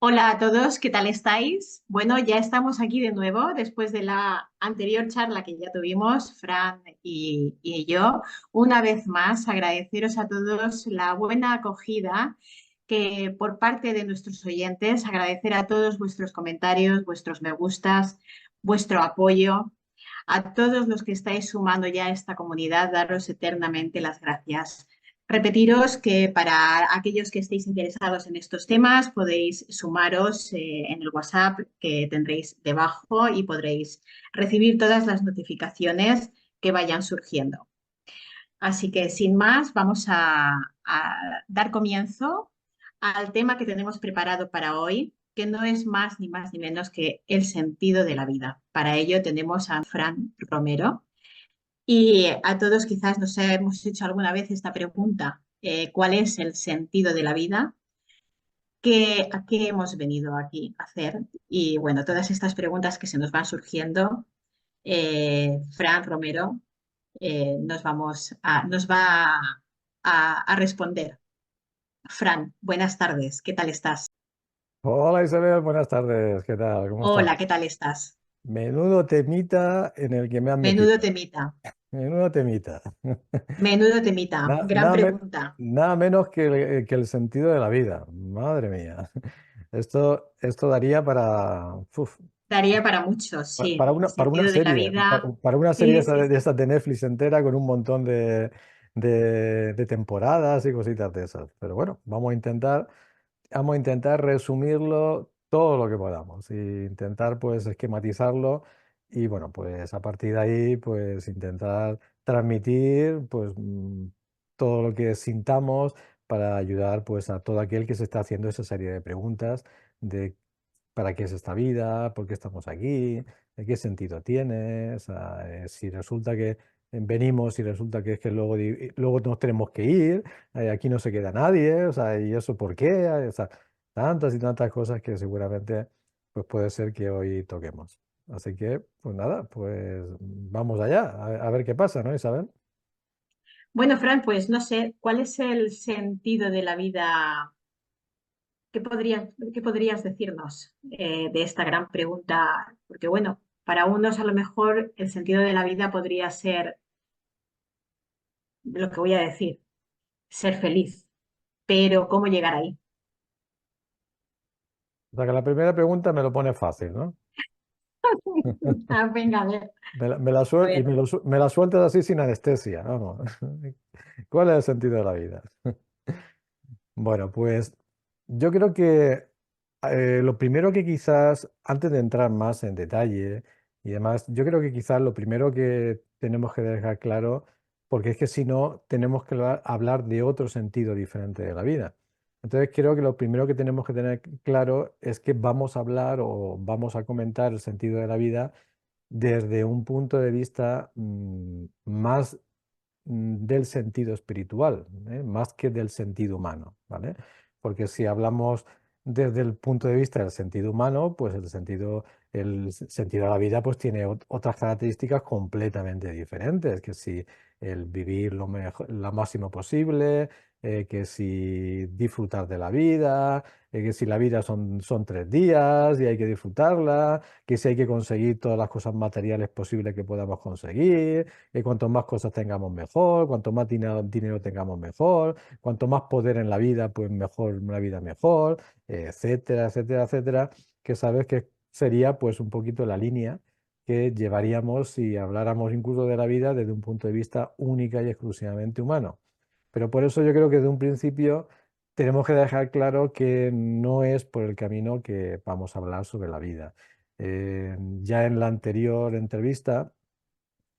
Hola a todos, ¿qué tal estáis? Bueno, ya estamos aquí de nuevo después de la anterior charla que ya tuvimos, Fran y yo. Una vez más, agradeceros a todos la buena acogida que por parte de nuestros oyentes, agradecer a todos vuestros comentarios, vuestros me gustas, vuestro apoyo. A todos los que estáis sumando ya a esta comunidad, daros eternamente las gracias. Repetiros que para aquellos que estéis interesados en estos temas podéis sumaros en el WhatsApp que tendréis debajo y podréis recibir todas las notificaciones que vayan surgiendo. Así que sin más, vamos a dar comienzo al tema que tenemos preparado para hoy, que no es más ni más ni menos que el sentido de la vida. Para ello tenemos a Fran Romero y a todos quizás nos hemos hecho alguna vez esta pregunta, ¿cuál es el sentido de la vida? ¿A qué hemos venido aquí a hacer? Y bueno, todas estas preguntas que se nos van surgiendo, Fran Romero nos va a responder. Fran, buenas tardes, ¿qué tal estás? Hola Isabel, buenas tardes, ¿qué tal? ¿Cómo estás? Hola, ¿qué tal estás? Menudo temita en el que me han Menudo metido. temita, Menudo temita. menudo temita, Na- gran Nada, me- pregunta. nada menos que el sentido de la vida. Madre mía. Esto daría Daría para muchos, sí, para el una sentido de la serie, vida. para una serie Sí, sí, de sí. estas de Netflix entera con un montón de temporadas y cositas de esas. Pero bueno, vamos a intentar resumirlo todo lo que podamos e intentar pues esquematizarlo y bueno, pues a partir de ahí pues intentar transmitir todo lo que sintamos para ayudar pues a todo aquel que se está haciendo esa serie de preguntas de para qué es esta vida, por qué estamos aquí, de qué sentido tiene, o sea, si resulta que venimos y resulta que es que luego nos tenemos que ir, aquí no se queda nadie, o sea, ¿y eso por qué? O sea, tantas y tantas cosas que seguramente pues puede ser que hoy toquemos. Así que, pues nada, pues vamos allá, a ver qué pasa, ¿no, Isabel? Bueno, Fran, pues no sé, ¿cuál es el sentido de la vida? ¿Qué podrías decirnos de esta gran pregunta? Porque bueno, para unos a lo mejor el sentido de la vida podría ser lo que voy a decir, ser feliz, pero ¿cómo llegar ahí? O sea, que la primera pregunta me lo pone fácil, ¿no? Ah, venga, a ver, a ver. Me la sueltas así sin anestesia, vamos. ¿Cuál es el sentido de la vida? Bueno, pues yo creo que lo primero que quizás, antes de entrar más en detalle y demás, yo creo que quizás lo primero que tenemos que dejar claro, porque es que si no, tenemos que hablar de otro sentido diferente de la vida. Entonces creo que lo primero que tenemos que tener claro es que vamos a hablar o vamos a comentar el sentido de la vida desde un punto de vista más del sentido espiritual, más que del sentido humano, ¿vale? Porque si hablamos desde el punto de vista del sentido humano, pues el sentido de la vida pues tiene otras características completamente diferentes, que si el vivir lo máximo posible, que si disfrutar de la vida, que si la vida son 3 días y hay que disfrutarla, que si hay que conseguir todas las cosas materiales posibles que podamos conseguir, que cuanto más cosas tengamos mejor, cuanto más dinero tengamos mejor, cuanto más poder en la vida, pues mejor una vida mejor, etcétera, etcétera, etcétera, que sabes que sería pues un poquito la línea que llevaríamos si habláramos incluso de la vida desde un punto de vista única y exclusivamente humano. Pero por eso yo creo que de un principio tenemos que dejar claro que no es por el camino que vamos a hablar sobre la vida. Ya en la anterior entrevista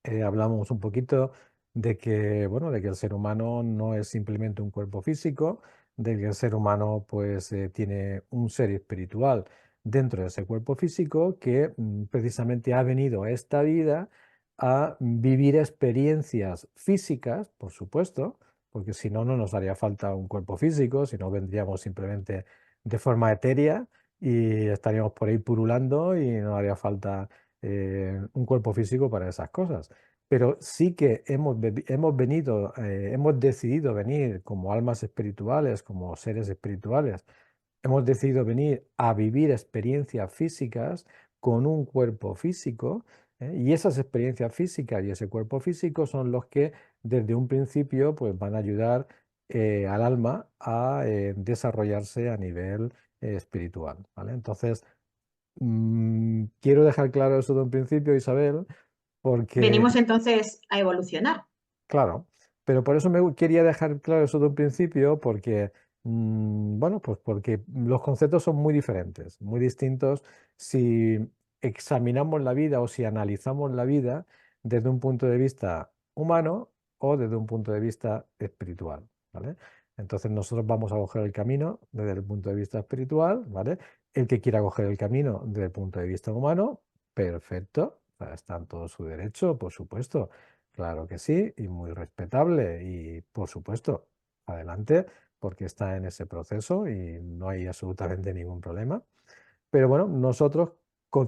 hablamos un poquito de que el ser humano no es simplemente un cuerpo físico, de que el ser humano pues tiene un ser espiritual dentro de ese cuerpo físico que precisamente ha venido a esta vida a vivir experiencias físicas, por supuesto, porque si no, no nos haría falta un cuerpo físico, si no vendríamos simplemente de forma etérea y estaríamos por ahí purulando y no haría falta un cuerpo físico para esas cosas. Pero sí que hemos decidido venir como almas espirituales, como seres espirituales, hemos decidido venir a vivir experiencias físicas con un cuerpo físico, y esas experiencias físicas y ese cuerpo físico son los que desde un principio pues, van a ayudar al alma a desarrollarse a nivel espiritual, ¿vale? Entonces, quiero dejar claro eso de un principio, Isabel, porque Venimos entonces a evolucionar. claro, pero por eso me quería dejar claro eso de un principio, porque, bueno, pues porque los conceptos son muy diferentes, muy distintos si examinamos la vida o si analizamos la vida desde un punto de vista humano o desde un punto de vista espiritual, ¿vale? Entonces nosotros vamos a coger el camino desde el punto de vista espiritual, ¿vale? El que quiera coger el camino desde el punto de vista humano, perfecto, está en todo su derecho, por supuesto. Claro que sí, y muy respetable. Y por supuesto, adelante, porque está en ese proceso y no hay absolutamente ningún problema. Pero bueno, nosotros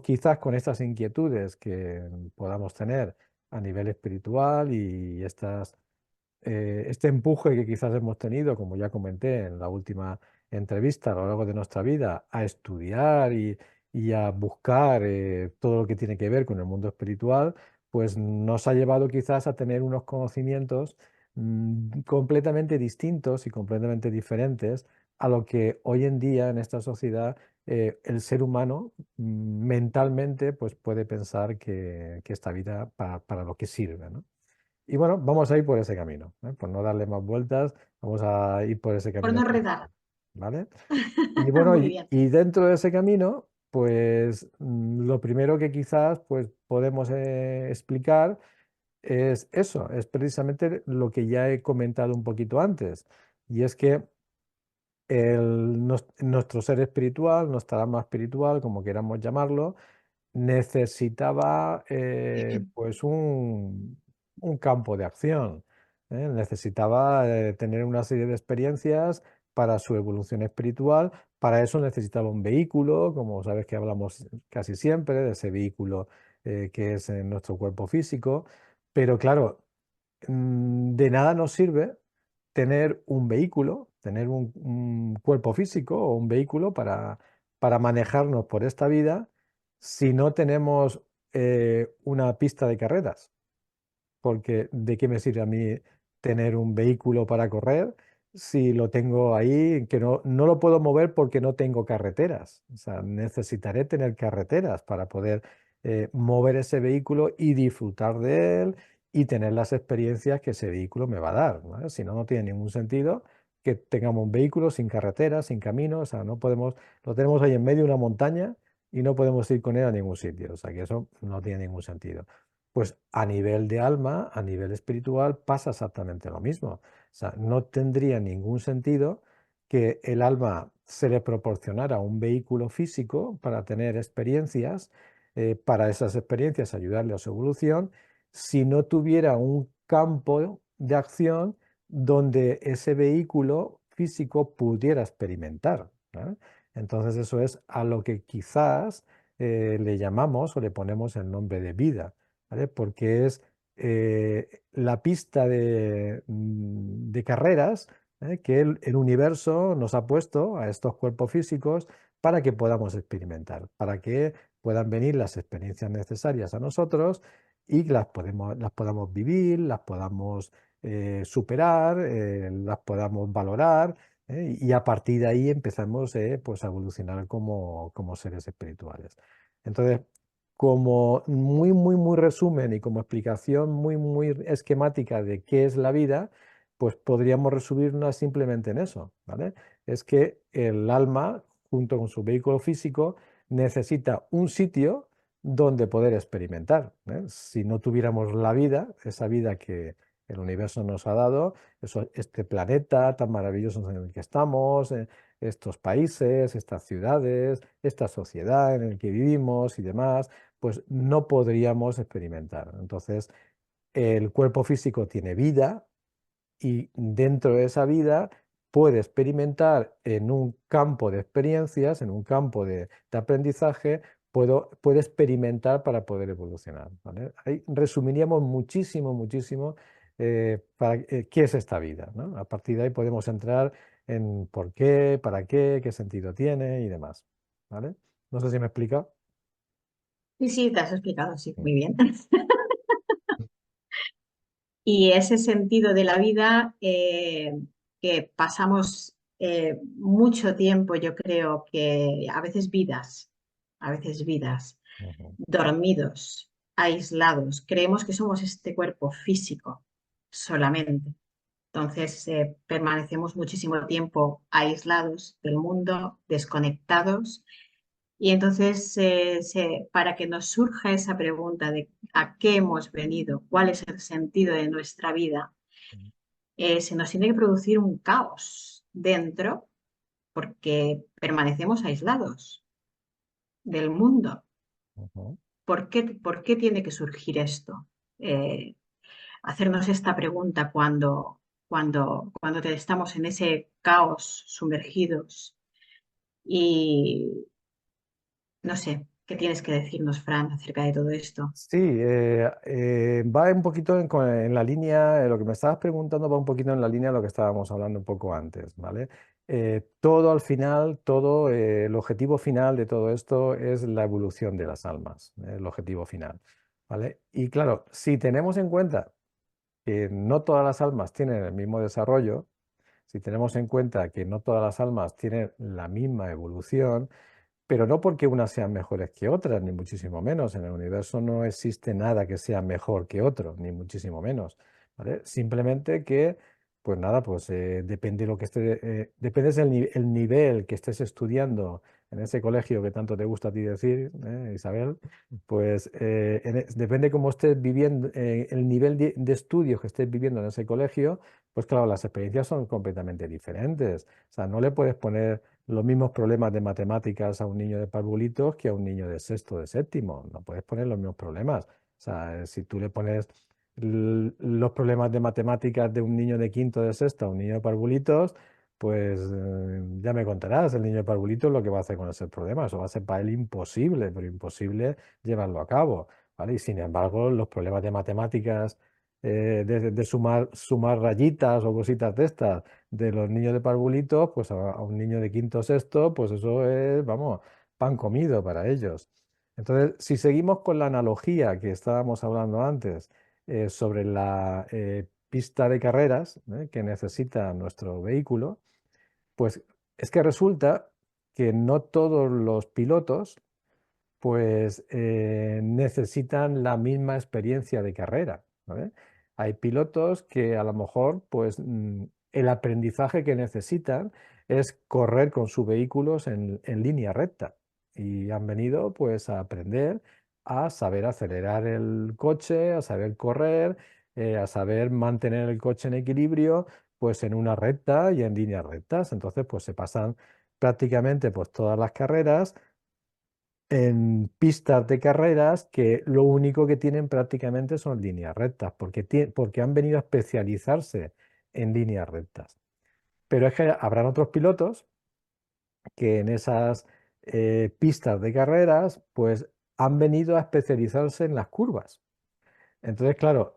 quizás con estas inquietudes que podamos tener a nivel espiritual y este empuje que quizás hemos tenido, como ya comenté en la última entrevista, a lo largo de nuestra vida, a estudiar y a buscar todo lo que tiene que ver con el mundo espiritual, pues nos ha llevado quizás a tener unos conocimientos completamente distintos y completamente diferentes a lo que hoy en día en esta sociedad el ser humano mentalmente pues puede pensar que esta vida para lo que sirve, ¿no? Y bueno, vamos a ir por ese camino, ¿eh? Por no darle más vueltas, vamos a ir por ese Por camino no redar. espiritual, ¿vale? Y bueno, Muy y, bien. y dentro de ese camino, pues lo primero que quizás pues, podemos explicar es eso, es precisamente lo que ya he comentado un poquito antes, y es que nuestro ser espiritual, nuestra alma espiritual, como queramos llamarlo, necesitaba pues un campo de acción, ¿eh? Necesitaba tener una serie de experiencias para su evolución espiritual. Para eso necesitaba un vehículo, como sabes que hablamos casi siempre de ese vehículo que es nuestro cuerpo físico. Pero claro, de nada nos sirve tener un vehículo, tener un cuerpo físico o un vehículo para manejarnos por esta vida si no tenemos una pista de carreras, porque ¿de qué me sirve a mí tener un vehículo para correr si lo tengo ahí, que no lo puedo mover porque no tengo carreteras? O sea, necesitaré tener carreteras para poder mover ese vehículo y disfrutar de él y tener las experiencias que ese vehículo me va a dar, ¿vale? Si no, no tiene ningún sentido que tengamos un vehículo sin carreteras, sin camino, o sea, no podemos, lo tenemos ahí en medio de una montaña y no podemos ir con él a ningún sitio, o sea, que eso no tiene ningún sentido. Pues a nivel de alma, a nivel espiritual, pasa exactamente lo mismo. O sea, no tendría ningún sentido que el alma se le proporcionara un vehículo físico para tener experiencias, para esas experiencias ayudarle a su evolución, si no tuviera un campo de acción donde ese vehículo físico pudiera experimentar, ¿no? Entonces eso es a lo que quizás le llamamos o le ponemos el nombre de vida, ¿vale? Porque es la pista de carreras que el universo nos ha puesto a estos cuerpos físicos para que podamos experimentar, para que puedan venir las experiencias necesarias a nosotros y las podamos vivir, las podamos superar, las podamos valorar, y a partir de ahí empezamos pues, a evolucionar como seres espirituales. Entonces, como muy, muy, muy resumen y como explicación muy, muy esquemática de qué es la vida, pues podríamos resumirla simplemente en eso, ¿vale? Es que el alma, junto con su vehículo físico, necesita un sitio donde poder experimentar, ¿eh? Si no tuviéramos la vida, esa vida que el universo nos ha dado, este planeta tan maravilloso en el que estamos, estos países, estas ciudades, esta sociedad en la que vivimos y demás, pues no podríamos experimentar. Entonces, el cuerpo físico tiene vida y dentro de esa vida puede experimentar en un campo de experiencias, en un campo de aprendizaje, puede experimentar para poder evolucionar, ¿vale? Ahí resumiríamos muchísimo, muchísimo qué es esta vida, ¿no? A partir de ahí podemos entrar en por qué, para qué sentido tiene y demás. ¿Vale? No sé si me explica. Sí, sí, te has explicado, sí, Mm, muy bien. Y ese sentido de la vida que pasamos mucho tiempo, yo creo que a veces vidas, ujú, dormidos, aislados. Creemos que somos este cuerpo físico solamente. Entonces, permanecemos muchísimo tiempo aislados del mundo, desconectados. Y entonces, para que nos surja esa pregunta de a qué hemos venido, cuál es el sentido de nuestra vida, se nos tiene que producir un caos dentro porque permanecemos aislados del mundo. ujú, Por qué tiene que surgir esto? Eh, Hacernos esta pregunta cuando estamos en ese caos sumergidos. Y no sé, ¿qué tienes que decirnos, Fran, acerca de todo esto? sí, va un poquito en la línea, lo que me estabas preguntando va un poquito en la línea de lo que estábamos hablando un poco antes, ¿vale? Todo al final, todo, el objetivo final de todo esto es la evolución de las almas, el objetivo final, ¿vale? Y claro, si tenemos en cuenta que no todas las almas tienen el mismo desarrollo, si tenemos en cuenta que no todas las almas tienen la misma evolución, pero no porque unas sean mejores que otras, ni muchísimo menos. En el universo no existe nada que sea mejor que otro, ni muchísimo menos, ¿vale? Simplemente que, pues nada, pues depende lo que depende el nivel que estés estudiando en ese colegio que tanto te gusta a ti decir, Isabel, pues depende cómo estés viviendo, el nivel de estudios que estés viviendo en ese colegio, pues claro, las experiencias son completamente diferentes. O sea, no le puedes poner los mismos problemas de matemáticas a un niño de parvulitos que a un niño de sexto, de séptimo. No puedes poner los mismos problemas. O sea, si tú le pones los problemas de matemáticas de un niño de quinto, de sexto a un niño de parvulitos, pues ya me contarás el niño de parvulitos lo que va a hacer con ese problema. Eso va a ser para él imposible, pero imposible llevarlo a cabo. ¿Vale? Y sin embargo, los problemas de matemáticas, de sumar rayitas o cositas de estas de los niños de parvulitos, pues a un niño de quinto o sexto, pues eso es, vamos, pan comido para ellos. Entonces, si seguimos con la analogía que estábamos hablando antes sobre la pista de carreras que necesita nuestro vehículo, pues es que resulta que no todos los pilotos pues necesitan la misma experiencia de carrera, ¿vale? Hay pilotos que a lo mejor pues el aprendizaje que necesitan es correr con sus vehículos en línea recta y han venido pues a aprender a saber acelerar el coche, a saber correr, a saber mantener el coche en equilibrio pues en una recta y en líneas rectas. Entonces pues se pasan prácticamente pues todas las carreras en pistas de carreras que lo único que tienen prácticamente son líneas rectas, porque han venido a especializarse en líneas rectas. Pero es que habrán otros pilotos que en esas pistas de carreras, pues han venido a especializarse en las curvas. Entonces, claro,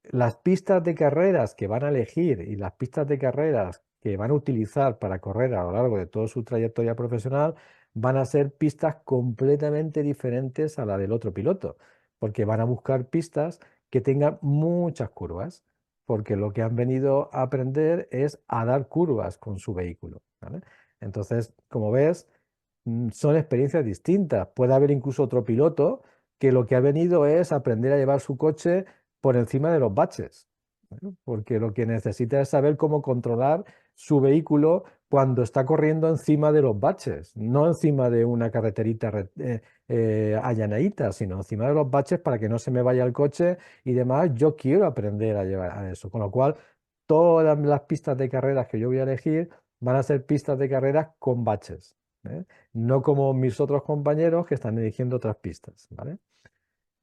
las pistas de carreras que van a elegir y las pistas de carreras que van a utilizar para correr a lo largo de toda su trayectoria profesional van a ser pistas completamente diferentes a la del otro piloto, porque van a buscar pistas que tengan muchas curvas, porque lo que han venido a aprender es a dar curvas con su vehículo, ¿vale? Entonces, como ves, son experiencias distintas. Puede haber incluso otro piloto que lo que ha venido es aprender a llevar su coche por encima de los baches, ¿no? Porque lo que necesita es saber cómo controlar su vehículo cuando está corriendo encima de los baches, no encima de una carreterita allanadita, sino encima de los baches para que no se me vaya el coche y demás. Yo quiero aprender a llevar a eso, con lo cual todas las pistas de carreras que yo voy a elegir van a ser pistas de carreras con baches, ¿eh? No como mis otros compañeros que están eligiendo otras pistas, ¿vale?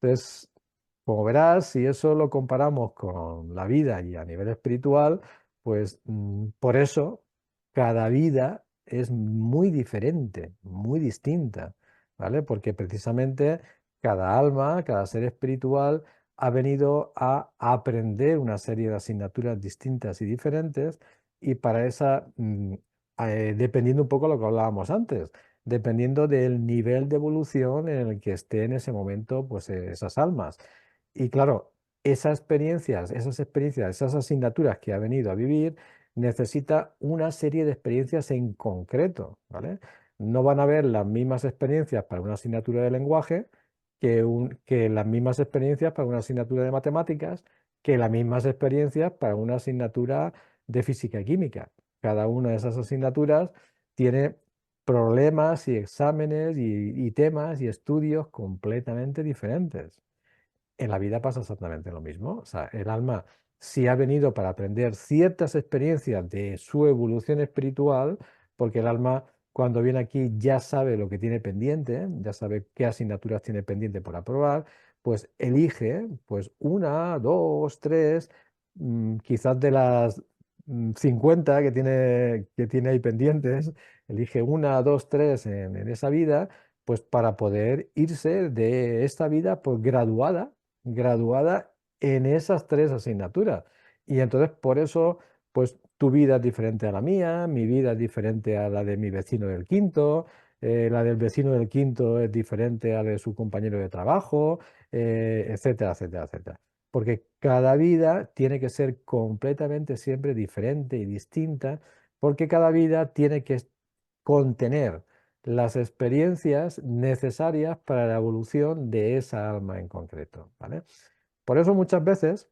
Entonces, como verás, si eso lo comparamos con la vida y a nivel espiritual, pues por eso cada vida es muy diferente, muy distinta, ¿vale? Porque precisamente cada alma, cada ser espiritual ha venido a aprender una serie de asignaturas distintas y diferentes y para esa, dependiendo un poco de lo que hablábamos antes, dependiendo del nivel de evolución en el que esté en ese momento, pues esas almas. Y claro, esas experiencias, esas asignaturas que ha venido a vivir, necesita una serie de experiencias en concreto, ¿vale? No van a haber las mismas experiencias para una asignatura de lenguaje que las mismas experiencias para una asignatura de matemáticas, que las mismas experiencias para una asignatura de física y química. Cada una de esas asignaturas tiene problemas y exámenes y temas y estudios completamente diferentes. En la vida pasa exactamente lo mismo. O sea, el alma, si ha venido para aprender ciertas experiencias de su evolución espiritual, porque el alma cuando viene aquí ya sabe lo que tiene pendiente, ya sabe qué asignaturas tiene pendiente por aprobar, pues elige pues una, dos, tres, quizás de las 50 que tiene ahí pendientes, elige una, dos, tres en esa vida, pues para poder irse de esta vida pues graduada en esas tres asignaturas. Y entonces por eso, pues tu vida es diferente a la mía, mi vida es diferente a la de mi vecino del quinto, la del vecino del quinto es diferente a la de su compañero de trabajo, etcétera, etcétera, etcétera. Porque cada vida tiene que ser completamente siempre diferente y distinta, porque cada vida tiene que contener las experiencias necesarias para la evolución de esa alma en concreto, ¿vale? Por eso muchas veces,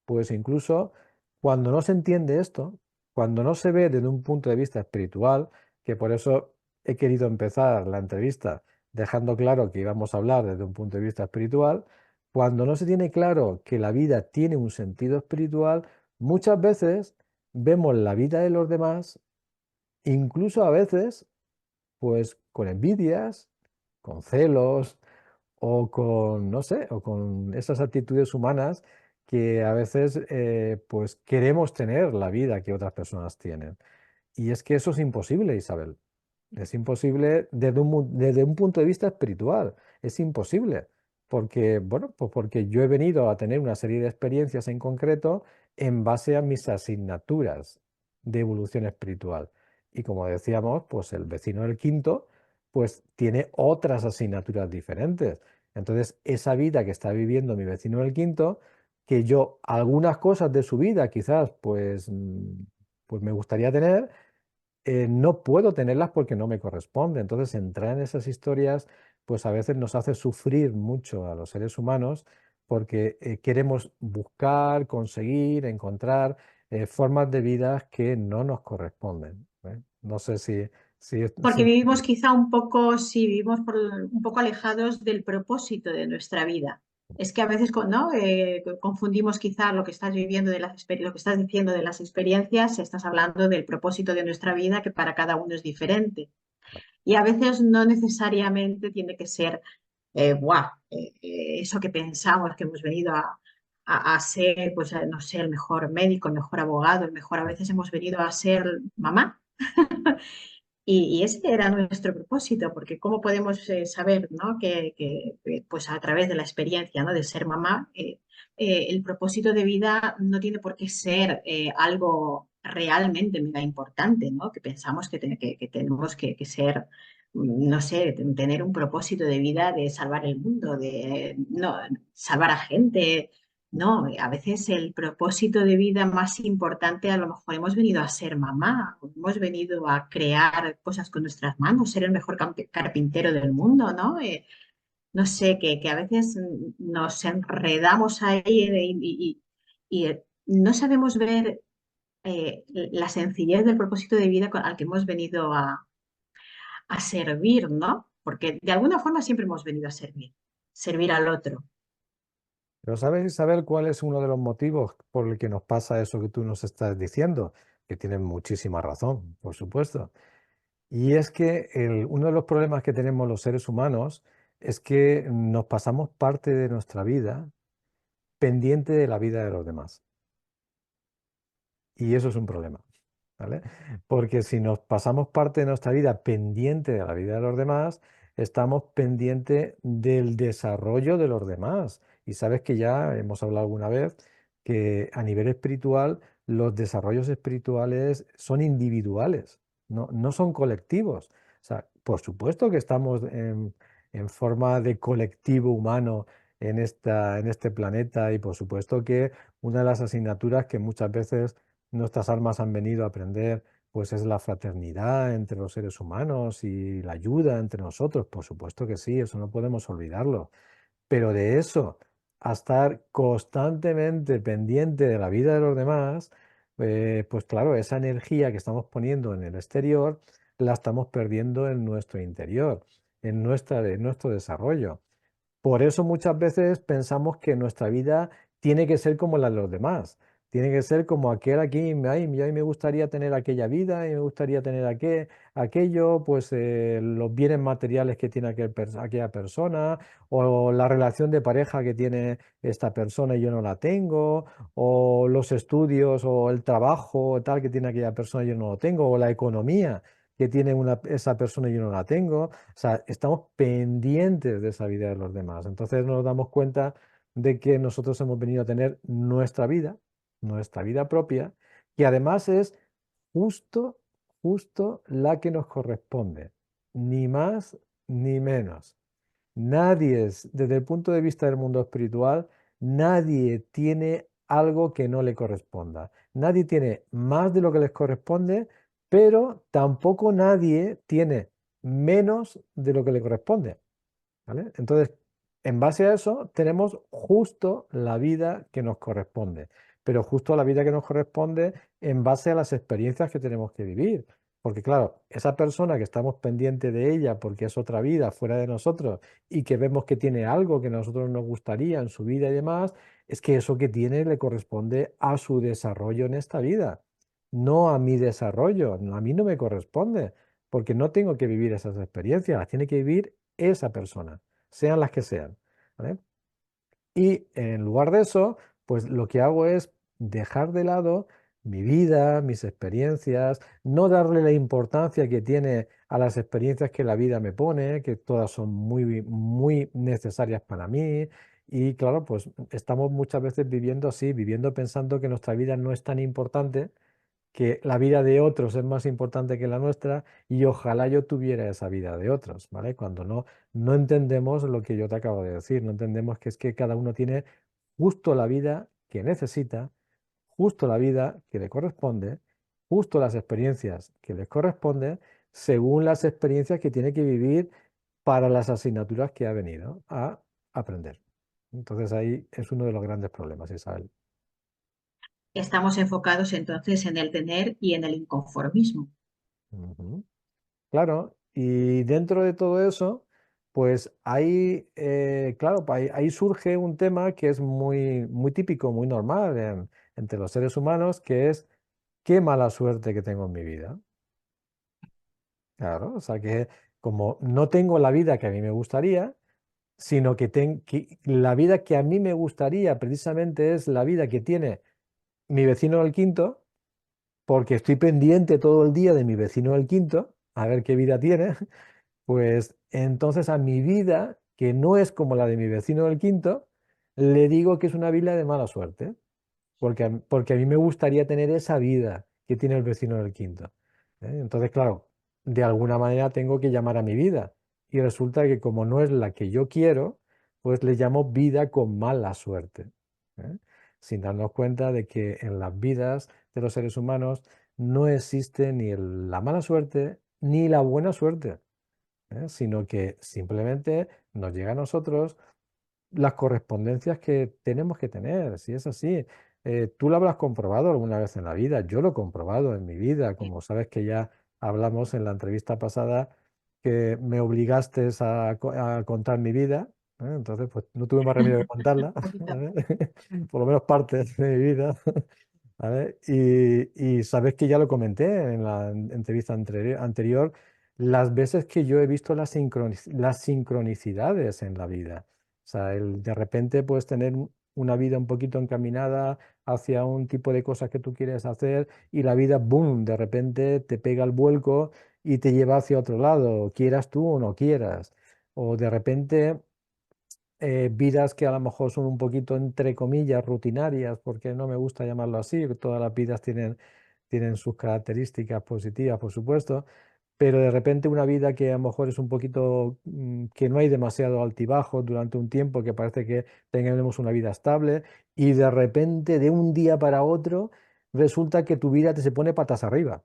pues incluso cuando no se entiende esto, cuando no se ve desde un punto de vista espiritual, que por eso he querido empezar la entrevista dejando claro que íbamos a hablar desde un punto de vista espiritual, cuando no se tiene claro que la vida tiene un sentido espiritual, muchas veces vemos la vida de los demás, incluso a veces pues con envidias, con celos o con, no sé, o con esas actitudes humanas que a veces pues queremos tener la vida que otras personas tienen. Y es que eso es imposible, Isabel. Es imposible desde un punto de vista espiritual. Es imposible. Porque, bueno, pues porque yo he venido a tener una serie de experiencias en concreto en base a mis asignaturas de evolución espiritual. Y como decíamos, pues el vecino del quinto, pues tiene otras asignaturas diferentes. Entonces, esa vida que está viviendo mi vecino del quinto, que yo algunas cosas de su vida quizás, pues, pues me gustaría tener, no puedo tenerlas porque no me corresponde. Entonces, entrar en esas historias, pues a veces nos hace sufrir mucho a los seres humanos porque queremos buscar, conseguir, encontrar formas de vida que no nos corresponden, ¿eh? No sé si Porque vivimos quizá un poco, sí, vivimos un poco alejados del propósito de nuestra vida. Es que a veces, ¿no? Confundimos quizá lo que estás viviendo lo que estás diciendo de las experiencias, estás hablando del propósito de nuestra vida, que para cada uno es diferente. Y a veces no necesariamente tiene que ser, ¡buah! Eso que pensamos que hemos venido a ser, pues, no sé, el mejor médico, el mejor abogado, el mejor, a veces hemos venido a ser mamá. Y ese era nuestro propósito, porque cómo podemos saber, ¿no? Pues a través de la experiencia, ¿no? De ser mamá, el propósito de vida no tiene por qué ser algo realmente mega importante, ¿no? Que pensamos que tenemos que ser, no sé, tener un propósito de vida de salvar el mundo, de no, salvar a gente. No, a veces el propósito de vida más importante, a lo mejor hemos venido a ser mamá, o hemos venido a crear cosas con nuestras manos, ser el mejor carpintero del mundo, ¿no? No sé, que a veces nos enredamos ahí y no sabemos ver la sencillez del propósito de vida al que hemos venido a servir, ¿no? Porque de alguna forma siempre hemos venido a servir, servir al otro. Pero ¿sabes, Isabel, cuál es uno de los motivos por el que nos pasa eso que tú nos estás diciendo? Que tienes muchísima razón, por supuesto. Y es que uno de los problemas que tenemos los seres humanos es que nos pasamos parte de nuestra vida pendiente de la vida de los demás. Y eso es un problema, ¿vale? Porque si nos pasamos parte de nuestra vida pendiente de la vida de los demás, estamos pendiente del desarrollo de los demás. Y sabes que ya hemos hablado alguna vez que a nivel espiritual los desarrollos espirituales son individuales, no son colectivos. O sea, por supuesto que estamos en forma de colectivo humano en este planeta y por supuesto que una de las asignaturas que muchas veces nuestras almas han venido a aprender pues es la fraternidad entre los seres humanos y la ayuda entre nosotros. Por supuesto que sí, eso no podemos olvidarlo. Pero de eso a estar constantemente pendiente de la vida de los demás, pues claro, esa energía que estamos poniendo en el exterior la estamos perdiendo en nuestro interior, en nuestro desarrollo. Por eso muchas veces pensamos que nuestra vida tiene que ser como la de los demás. Tiene que ser como aquel aquí, ay, me gustaría tener aquella vida y me gustaría tener aquello, pues los bienes materiales que tiene aquella persona, o la relación de pareja que tiene esta persona y yo no la tengo, o los estudios o el trabajo tal que tiene aquella persona y yo no lo tengo, o la economía que tiene esa persona y yo no la tengo. O sea, estamos pendientes de esa vida de los demás. Entonces nos damos cuenta de que nosotros hemos venido a tener nuestra vida propia, que además es justo, justo la que nos corresponde, ni más ni menos. Nadie es, desde el punto de vista del mundo espiritual, nadie tiene algo que no le corresponda. Nadie tiene más de lo que les corresponde, pero tampoco nadie tiene menos de lo que le corresponde. ¿Vale? Entonces, en base a eso, tenemos justo la vida que nos corresponde, pero justo la vida que nos corresponde en base a las experiencias que tenemos que vivir. Porque claro, esa persona que estamos pendientes de ella porque es otra vida fuera de nosotros y que vemos que tiene algo que a nosotros nos gustaría en su vida y demás, es que eso que tiene le corresponde a su desarrollo en esta vida, no a mi desarrollo. A mí no me corresponde, porque no tengo que vivir esas experiencias, las tiene que vivir esa persona, sean las que sean. ¿Vale? Y en lugar de eso, pues lo que hago es dejar de lado mi vida, mis experiencias, no darle la importancia que tiene a las experiencias que la vida me pone, que todas son muy, muy necesarias para mí. Y claro, pues estamos muchas veces viviendo así, viviendo pensando que nuestra vida no es tan importante, que la vida de otros es más importante que la nuestra y ojalá yo tuviera esa vida de otros, ¿vale? Cuando no entendemos lo que yo te acabo de decir, no entendemos que es que cada uno tiene justo la vida que necesita, justo la vida que le corresponde, justo las experiencias que les corresponde, según las experiencias que tiene que vivir para las asignaturas que ha venido a aprender. Entonces ahí es uno de los grandes problemas, Isabel. Estamos enfocados entonces en el tener y en el inconformismo. Ujú. Claro, y dentro de todo eso, pues ahí, claro, ahí surge un tema que es muy, muy típico, muy normal entre los seres humanos, que es qué mala suerte que tengo en mi vida. Claro, o sea que como no tengo la vida que a mí me gustaría, sino que la vida que a mí me gustaría precisamente es la vida que tiene mi vecino del quinto, porque estoy pendiente todo el día de mi vecino del quinto, a ver qué vida tiene. Pues entonces a mi vida, que no es como la de mi vecino del quinto, le digo que es una vida de mala suerte, porque a mí me gustaría tener esa vida que tiene el vecino del quinto. Entonces, claro, de alguna manera tengo que llamar a mi vida. Y resulta que como no es la que yo quiero, pues le llamo vida con mala suerte. ¿eh? Sin darnos cuenta de que en las vidas de los seres humanos no existe ni la mala suerte ni la buena suerte, sino que simplemente nos llega a nosotros las correspondencias que tenemos que tener, si es así. Tú lo habrás comprobado alguna vez en la vida, yo lo he comprobado en mi vida, como sabes que ya hablamos en la entrevista pasada, que me obligaste a contar mi vida, entonces pues no tuve más remedio que contarla, ¿vale? Por lo menos parte de mi vida. ¿Vale? Y sabes que ya lo comenté en la entrevista anterior, las veces que yo he visto las sincronicidades en la vida. O sea, el de repente puedes tener una vida un poquito encaminada hacia un tipo de cosas que tú quieres hacer y la vida, boom, de repente te pega el vuelco y te lleva hacia otro lado, quieras tú o no quieras. O de repente vidas que a lo mejor son un poquito, entre comillas, rutinarias, porque no me gusta llamarlo así, todas las vidas tienen sus características positivas, por supuesto, pero de repente una vida que a lo mejor es un poquito, que no hay demasiado altibajo durante un tiempo, que parece que tengamos una vida estable, y de repente, de un día para otro, resulta que tu vida te se pone patas arriba.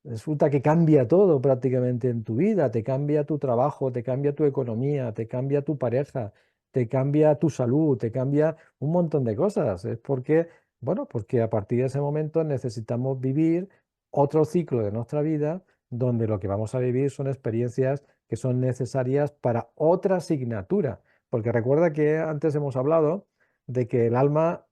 Resulta que cambia todo prácticamente en tu vida, te cambia tu trabajo, te cambia tu economía, te cambia tu pareja, te cambia tu salud, te cambia un montón de cosas. Es porque, bueno, porque a partir de ese momento necesitamos vivir otro ciclo de nuestra vida donde lo que vamos a vivir son experiencias que son necesarias para otra asignatura. Porque recuerda que antes hemos hablado de que el alma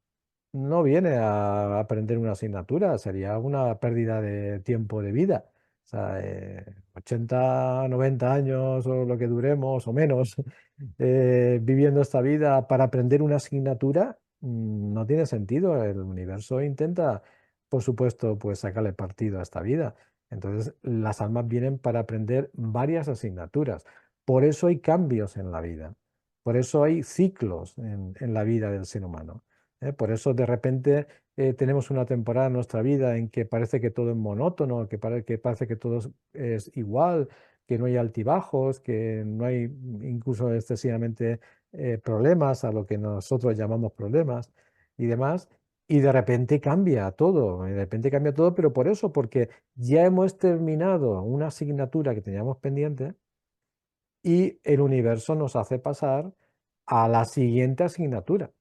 no viene a aprender una asignatura, sería una pérdida de tiempo de vida. O sea, 80, 90 años o lo que duremos o menos viviendo esta vida para aprender una asignatura, no tiene sentido. El universo intenta, por supuesto, pues sacarle partido a esta vida. Entonces, las almas vienen para aprender varias asignaturas. Por eso hay cambios en la vida. Por eso hay ciclos en la vida del ser humano. Por eso de repente tenemos una temporada en nuestra vida en que parece que todo es monótono, que parece que todo es igual, que no hay altibajos, que no hay incluso excesivamente problemas, a lo que nosotros llamamos problemas y demás. Y de repente cambia todo, y de repente cambia todo, pero por eso, porque ya hemos terminado una asignatura que teníamos pendiente y el universo nos hace pasar a la siguiente asignatura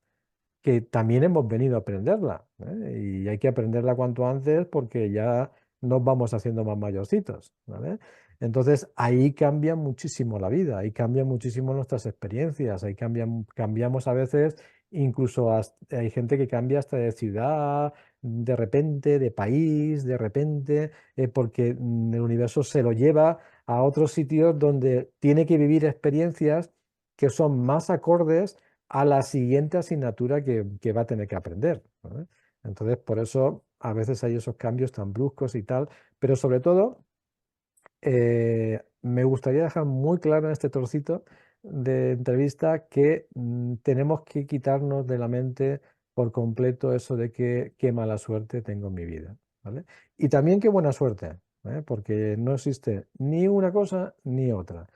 que también hemos venido a aprenderla, ¿eh? Y hay que aprenderla cuanto antes porque ya nos vamos haciendo más mayorcitos, ¿vale? Entonces ahí cambia muchísimo la vida, ahí cambian muchísimo nuestras experiencias, ahí cambiamos a veces, incluso hay gente que cambia hasta de ciudad, de repente, de país, de repente, porque el universo se lo lleva a otros sitios donde tiene que vivir experiencias que son más acordes a la siguiente asignatura que va a tener que aprender, ¿vale? Entonces, por eso a veces hay esos cambios tan bruscos y tal, pero sobre todo me gustaría dejar muy claro en este trocito de entrevista que tenemos que quitarnos de la mente por completo eso de que qué mala suerte tengo en mi vida, ¿vale? Y también qué buena suerte, porque no existe ni una cosa ni otra.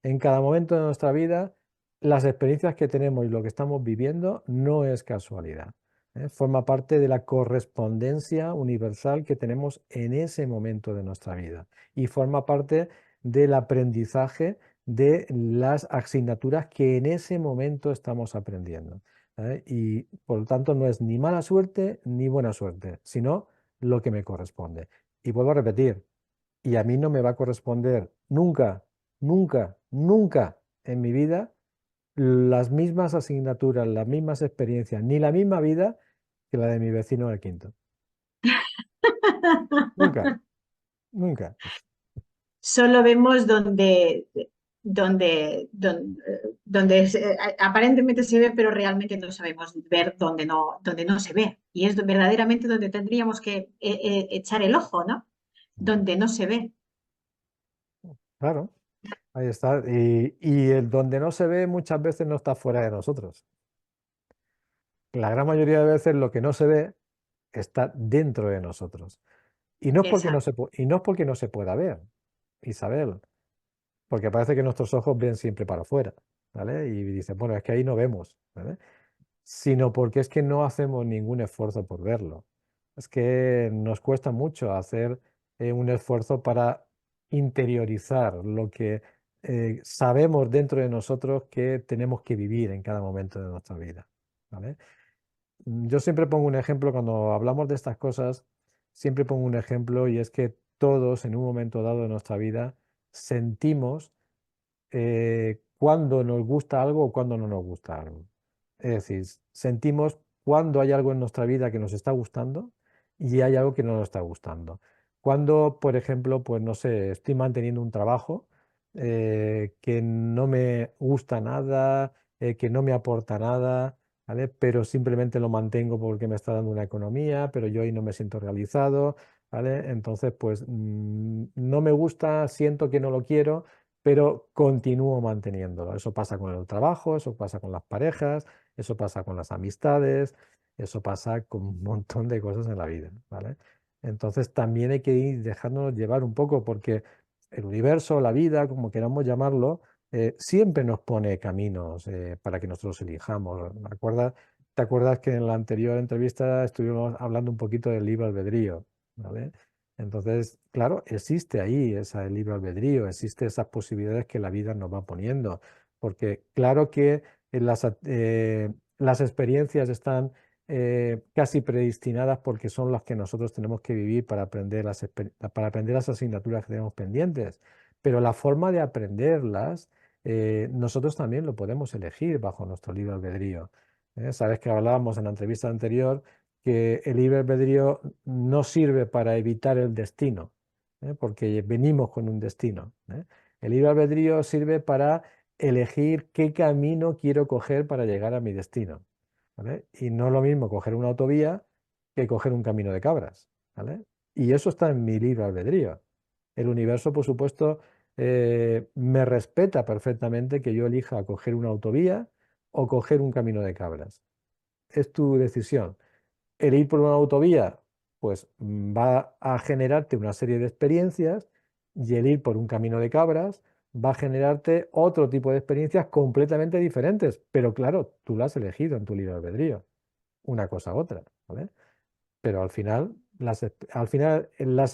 En cada momento de nuestra vida, las experiencias que tenemos y lo que estamos viviendo no es casualidad. Forma parte de la correspondencia universal que tenemos en ese momento de nuestra vida y forma parte del aprendizaje de las asignaturas que en ese momento estamos aprendiendo. Y por lo tanto no es ni mala suerte ni buena suerte, sino lo que me corresponde. Y vuelvo a repetir, y a mí no me va a corresponder nunca, nunca, nunca en mi vida las mismas asignaturas, las mismas experiencias, ni la misma vida que la de mi vecino del quinto. Nunca, nunca. Solo vemos aparentemente se ve, pero realmente no sabemos ver donde no se ve. Y es verdaderamente donde tendríamos que echar el ojo, ¿no? Donde no se ve. Claro. Ahí está. Y el donde no se ve muchas veces no está fuera de nosotros. La gran mayoría de veces lo que no se ve está dentro de nosotros. Y no es porque Esa. y no es porque no se pueda ver, Isabel, porque parece que nuestros ojos ven siempre para afuera, ¿vale? Y dicen, bueno, es que ahí no vemos, ¿vale? Sino porque es que no hacemos ningún esfuerzo por verlo. Es que nos cuesta mucho hacer un esfuerzo para interiorizar lo que sabemos dentro de nosotros que tenemos que vivir en cada momento de nuestra vida, ¿vale? Yo siempre pongo un ejemplo cuando hablamos de estas cosas, siempre pongo un ejemplo y es que todos en un momento dado de nuestra vida sentimos cuándo nos gusta algo o cuándo no nos gusta algo. Es decir, sentimos cuándo hay algo en nuestra vida que nos está gustando y hay algo que no nos está gustando. Cuando, por ejemplo, pues no sé, estoy manteniendo un trabajo que no me gusta nada, que no me aporta nada, ¿vale? Pero simplemente lo mantengo porque me está dando una economía, pero yo ahí no me siento realizado, ¿vale? Entonces, pues no me gusta, siento que no lo quiero, pero continúo manteniéndolo. Eso pasa con el trabajo, eso pasa con las parejas, eso pasa con las amistades, eso pasa con un montón de cosas en la vida, ¿vale? Entonces también hay que ir dejándonos llevar un poco porque el universo, la vida, como queramos llamarlo, siempre nos pone caminos para que nosotros elijamos. ¿Te acuerdas que en la anterior entrevista estuvimos hablando un poquito del libre albedrío? ¿Vale? Entonces, claro, existe ahí ese libre albedrío, existe esas posibilidades que la vida nos va poniendo, porque claro que las experiencias están casi predestinadas porque son las que nosotros tenemos que vivir para aprender para aprender las asignaturas que tenemos pendientes, pero la forma de aprenderlas, nosotros también lo podemos elegir bajo nuestro libre albedrío. Sabes que hablábamos en la entrevista anterior que el libre albedrío no sirve para evitar el destino, porque venimos con un destino. El libre albedrío sirve para elegir qué camino quiero coger para llegar a mi destino. ¿Vale? Y no es lo mismo coger una autovía que coger un camino de cabras. ¿Vale? Y eso está en mi libre albedrío. El universo, por supuesto, me respeta perfectamente que yo elija coger una autovía o coger un camino de cabras. Es tu decisión. El ir por una autovía, pues va a generarte una serie de experiencias y el ir por un camino de cabras va a generarte otro tipo de experiencias completamente diferentes. Pero claro, tú lo has elegido en tu libre albedrío, una cosa u otra, ¿vale? Pero al final las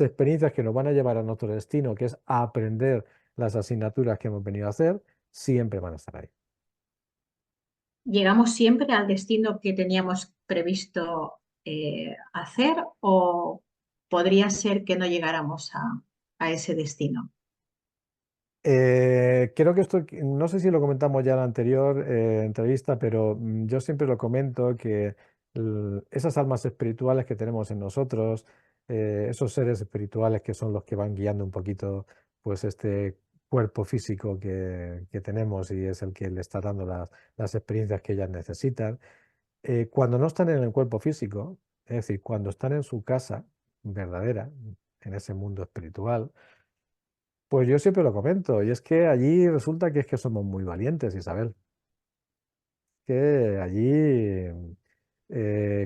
experiencias que nos van a llevar a nuestro destino, que es a aprender las asignaturas que hemos venido a hacer, siempre van a estar ahí. ¿Llegamos siempre al destino que teníamos previsto hacer o podría ser que no llegáramos a ese destino? Creo que no sé si lo comentamos ya en la anterior entrevista, pero yo siempre lo comento que esas almas espirituales que tenemos en nosotros, esos seres espirituales que son los que van guiando un poquito pues este cuerpo físico que tenemos y es el que le está dando las experiencias que ellas necesitan, cuando no están en el cuerpo físico, es decir, cuando están en su casa verdadera, en ese mundo espiritual, pues yo siempre lo comento, y es que allí resulta que es que somos muy valientes, Isabel. Que allí,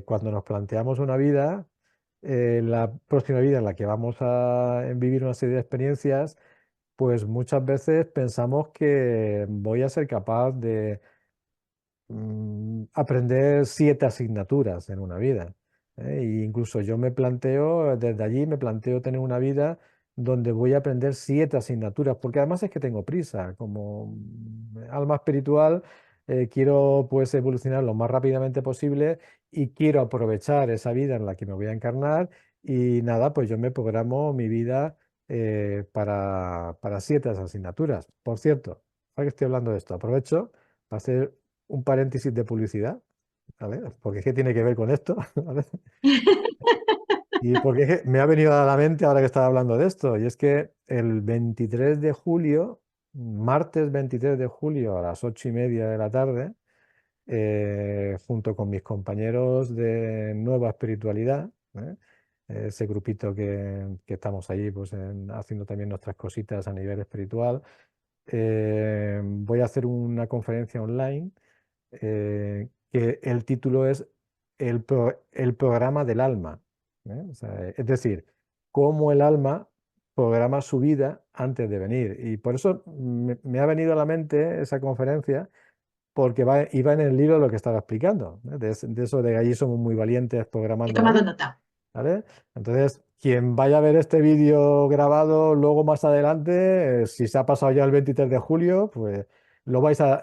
cuando nos planteamos una vida, la próxima vida en la que vamos a vivir una serie de experiencias, pues muchas veces pensamos que voy a ser capaz de aprender 7 asignaturas en una vida. E incluso yo me planteo, desde allí me planteo tener una vida donde voy a aprender 7 asignaturas, porque además es que tengo prisa, como alma espiritual, quiero pues evolucionar lo más rápidamente posible y quiero aprovechar esa vida en la que me voy a encarnar y nada, pues yo me programo mi vida para 7 asignaturas. Por cierto, ahora que estoy hablando de esto, aprovecho para hacer un paréntesis de publicidad, ¿vale? Porque es que tiene que ver con esto, ¿vale? Y porque es que me ha venido a la mente ahora que estaba hablando de esto, y es que el 23 de julio, martes 23 de julio a las 8:30 de la tarde, junto con mis compañeros de Nueva Espiritualidad, ese grupito que estamos allí pues, haciendo también nuestras cositas a nivel espiritual, voy a hacer una conferencia online que el título es el programa del alma. O sea, es decir, cómo el alma programa su vida antes de venir. Y por eso me ha venido a la mente esa conferencia, porque iba en el libro lo que estaba explicando, de eso de que allí somos muy valientes He programando la tomado vida. nota. ¿Vale? Entonces, quien vaya a ver este vídeo grabado luego más adelante, si se ha pasado ya el 23 de julio, pues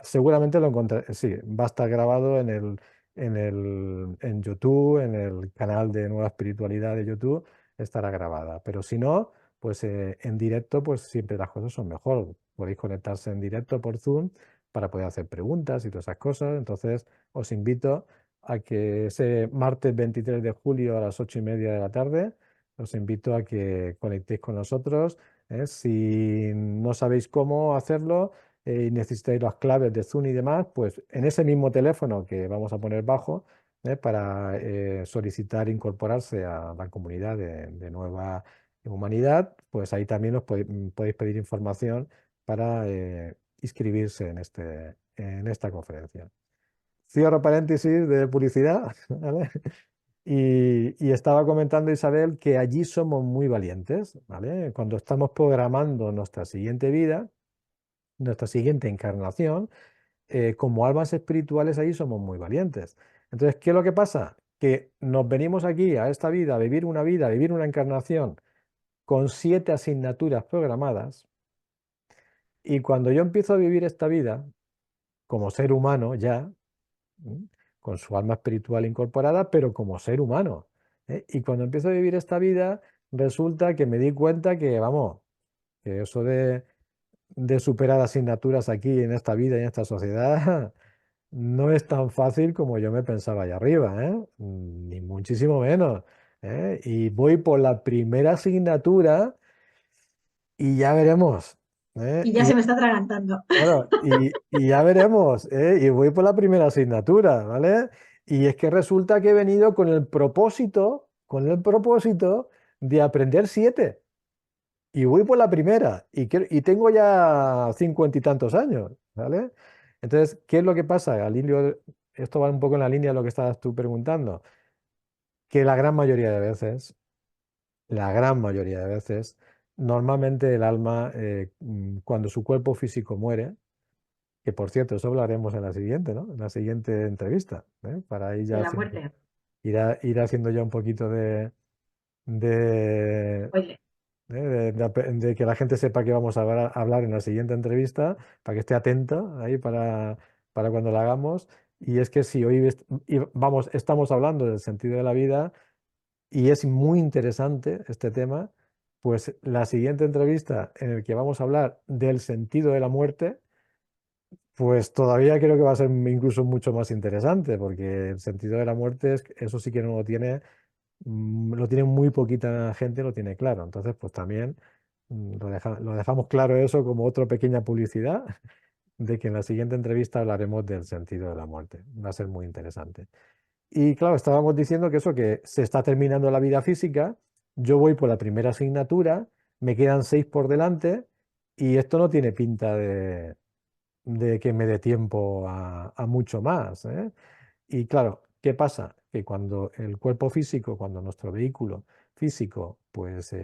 seguramente lo encontraré. Sí, va a estar grabado en YouTube, en el canal de Nueva Espiritualidad de YouTube, estará grabada. Pero si no, pues en directo, pues siempre las cosas son mejor. Podéis conectarse en directo por Zoom para poder hacer preguntas y todas esas cosas. Entonces, os invito a que ese martes 23 de julio a las 8:30 de la tarde, os invito a que conectéis con nosotros. Si no sabéis cómo hacerlo y necesitáis las claves de Zoom y demás, pues en ese mismo teléfono que vamos a poner bajo, para solicitar incorporarse a la comunidad de Nueva Humanidad, pues ahí también os podéis pedir información para inscribirse en esta conferencia. Cierro paréntesis de publicidad, ¿vale? Y estaba comentando Isabel que allí somos muy valientes, ¿vale? Cuando estamos programando nuestra siguiente vida, nuestra siguiente encarnación, como almas espirituales allí somos muy valientes. Entonces, ¿qué es lo que pasa? Que nos venimos aquí a esta vida, a vivir una encarnación con 7 asignaturas programadas, y cuando yo empiezo a vivir esta vida como ser humano ya, ¿m? Con su alma espiritual incorporada, pero como ser humano, ¿eh? Y cuando empiezo a vivir esta vida, resulta que me di cuenta que, vamos, que eso de superar asignaturas aquí en esta vida y en esta sociedad no es tan fácil como yo me pensaba allá arriba, ¿eh? Ni muchísimo menos, ¿eh? Y voy por la primera asignatura y ya veremos, ¿eh? Y ya se me está atragantando. Claro, y ya veremos, ¿eh? Y voy por la primera asignatura, ¿vale? Y es que resulta que he venido con el propósito de aprender 7. Y voy por la primera. Y tengo ya 50 y tantos años, ¿vale? Entonces, ¿qué es lo que pasa? Esto va un poco en la línea de lo que estabas tú preguntando. Que la gran mayoría de veces, normalmente el alma, cuando su cuerpo físico muere, que por cierto, eso hablaremos en la siguiente, ¿no? En la siguiente entrevista, ¿eh? Para ir De ya la haciendo, muerte. ir haciendo ya un poquito de, Oye, de que la gente sepa que vamos a hablar en la siguiente entrevista, para que esté atento ahí para cuando la hagamos. Y es que si hoy estamos hablando del sentido de la vida y es muy interesante este tema, pues la siguiente entrevista en el que vamos a hablar del sentido de la muerte, pues todavía creo que va a ser incluso mucho más interesante, porque el sentido de la muerte, eso sí que no lo tiene, lo tiene muy poquita gente, lo tiene claro. Entonces, pues también lo dejamos claro eso como otra pequeña publicidad de que en la siguiente entrevista hablaremos del sentido de la muerte. Va a ser muy interesante. Y claro, estábamos diciendo que eso, que se está terminando la vida física, yo voy por la primera asignatura, me quedan 6 por delante y esto no tiene pinta de que me dé tiempo a mucho más, ¿eh? Y claro, ¿qué pasa? Que cuando el cuerpo físico, cuando nuestro vehículo físico, pues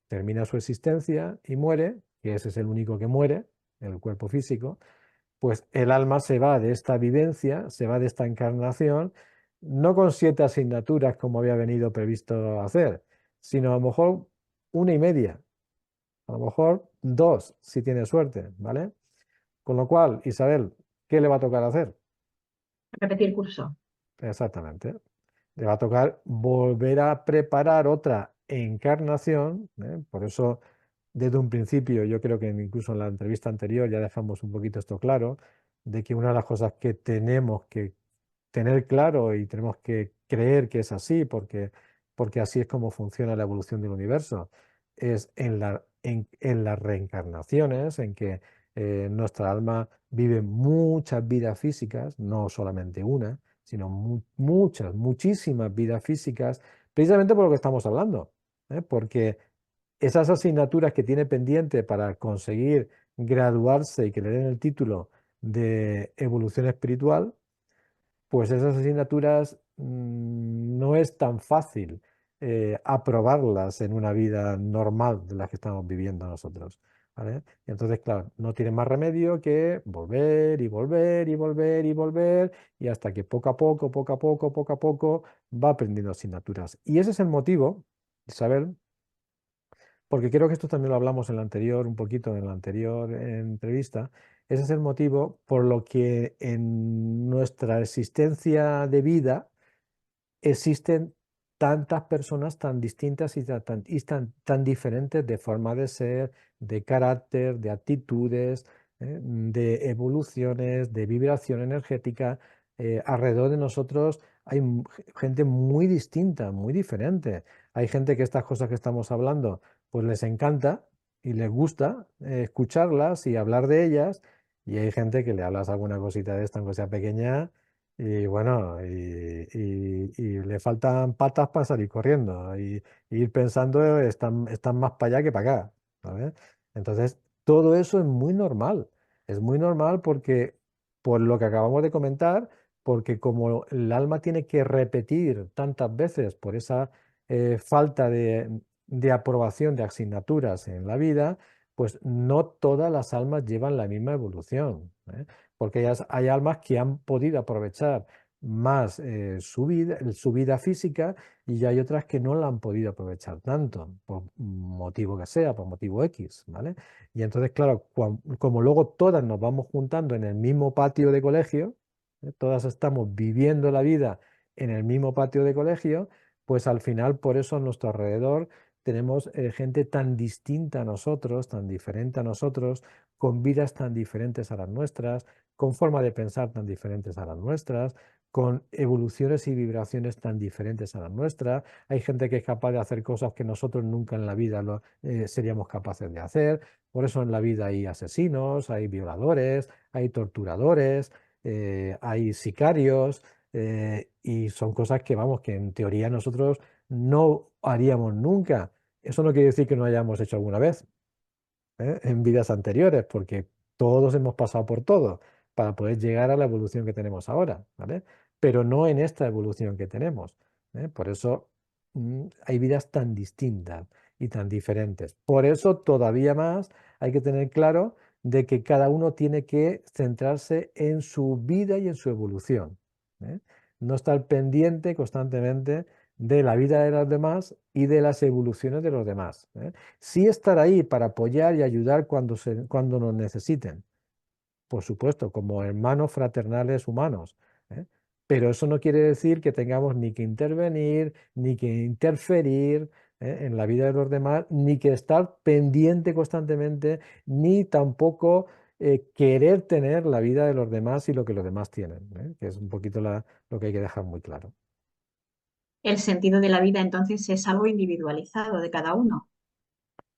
termina su existencia y muere, que ese es el único que muere, el cuerpo físico, pues el alma se va de esta vivencia, se va de esta encarnación, no con 7 asignaturas como había venido previsto hacer, sino a lo mejor una y media, a lo mejor 2, si tiene suerte, ¿vale? Con lo cual, Isabel, ¿qué le va a tocar hacer? repetir curso. Exactamente. Le va a tocar volver a preparar otra encarnación, ¿eh? Por eso, desde un principio, yo creo que incluso en la entrevista anterior ya dejamos un poquito esto claro, de que una de las cosas que tenemos que tener claro y tenemos que creer que es así, porque así es como funciona la evolución del universo, es en las reencarnaciones, en que nuestra alma vive muchas vidas físicas, no solamente una, sino muchas, muchísimas vidas físicas, precisamente por lo que estamos hablando, ¿eh? Porque esas asignaturas que tiene pendiente para conseguir graduarse y que le den el título de evolución espiritual, pues esas asignaturas no es tan fácil aprobarlas en una vida normal de la que estamos viviendo nosotros, ¿vale? Y entonces, claro, no tiene más remedio que volver y volver y volver y volver, y hasta que poco a poco, poco a poco, poco a poco va aprendiendo asignaturas. Y ese es el motivo, Isabel, porque creo que esto también lo hablamos en la anterior, un poquito en la anterior entrevista. Ese es el motivo por lo que en nuestra existencia de vida existen tantas personas tan distintas y tan diferentes de forma de ser, de carácter, de actitudes, de evoluciones, de vibración energética. Alrededor de nosotros hay gente muy distinta, muy diferente. Hay gente que estas cosas que estamos hablando, pues les encanta y les gusta escucharlas y hablar de ellas. Y hay gente que le hablas alguna cosita de esta, aunque sea pequeña, y bueno, y le faltan patas para salir corriendo y ir pensando, están más para allá que para acá, ¿sabes? Entonces, todo eso es muy normal. Es muy normal porque, por lo que acabamos de comentar, porque como el alma tiene que repetir tantas veces por esa falta de aprobación de asignaturas en la vida, pues no todas las almas llevan la misma evolución, ¿eh? Porque hay almas que han podido aprovechar más su vida física y hay otras que no la han podido aprovechar tanto, por motivo que sea, por motivo X, ¿vale? Y entonces, claro, como luego todas nos vamos juntando en el mismo patio de colegio, todas estamos viviendo la vida en el mismo patio de colegio, pues al final por eso a nuestro alrededor tenemos gente tan distinta a nosotros, tan diferente a nosotros, con vidas tan diferentes a las nuestras, con forma de pensar tan diferentes a las nuestras, con evoluciones y vibraciones tan diferentes a las nuestras. Hay gente que es capaz de hacer cosas que nosotros nunca en la vida seríamos capaces de hacer. Por eso en la vida hay asesinos, hay violadores, hay torturadores, hay sicarios, y son cosas que, vamos, que en teoría nosotros no haríamos nunca. Eso no quiere decir que no hayamos hecho alguna vez, en vidas anteriores, porque todos hemos pasado por todo para poder llegar a la evolución que tenemos ahora, ¿vale? Pero no en esta evolución que tenemos, ¿eh? Por eso hay vidas tan distintas y tan diferentes. Por eso todavía más hay que tener claro de que cada uno tiene que centrarse en su vida y en su evolución, ¿eh? No estar pendiente constantemente de la vida de los demás y de las evoluciones de los demás, ¿eh? Sí estar ahí para apoyar y ayudar cuando nos necesiten, por supuesto, como hermanos fraternales humanos, ¿eh? Pero eso no quiere decir que tengamos ni que intervenir, ni que interferir, en la vida de los demás, ni que estar pendiente constantemente, ni tampoco querer tener la vida de los demás y lo que los demás tienen, que es un poquito lo que hay que dejar muy claro. El sentido de la vida entonces es algo individualizado de cada uno.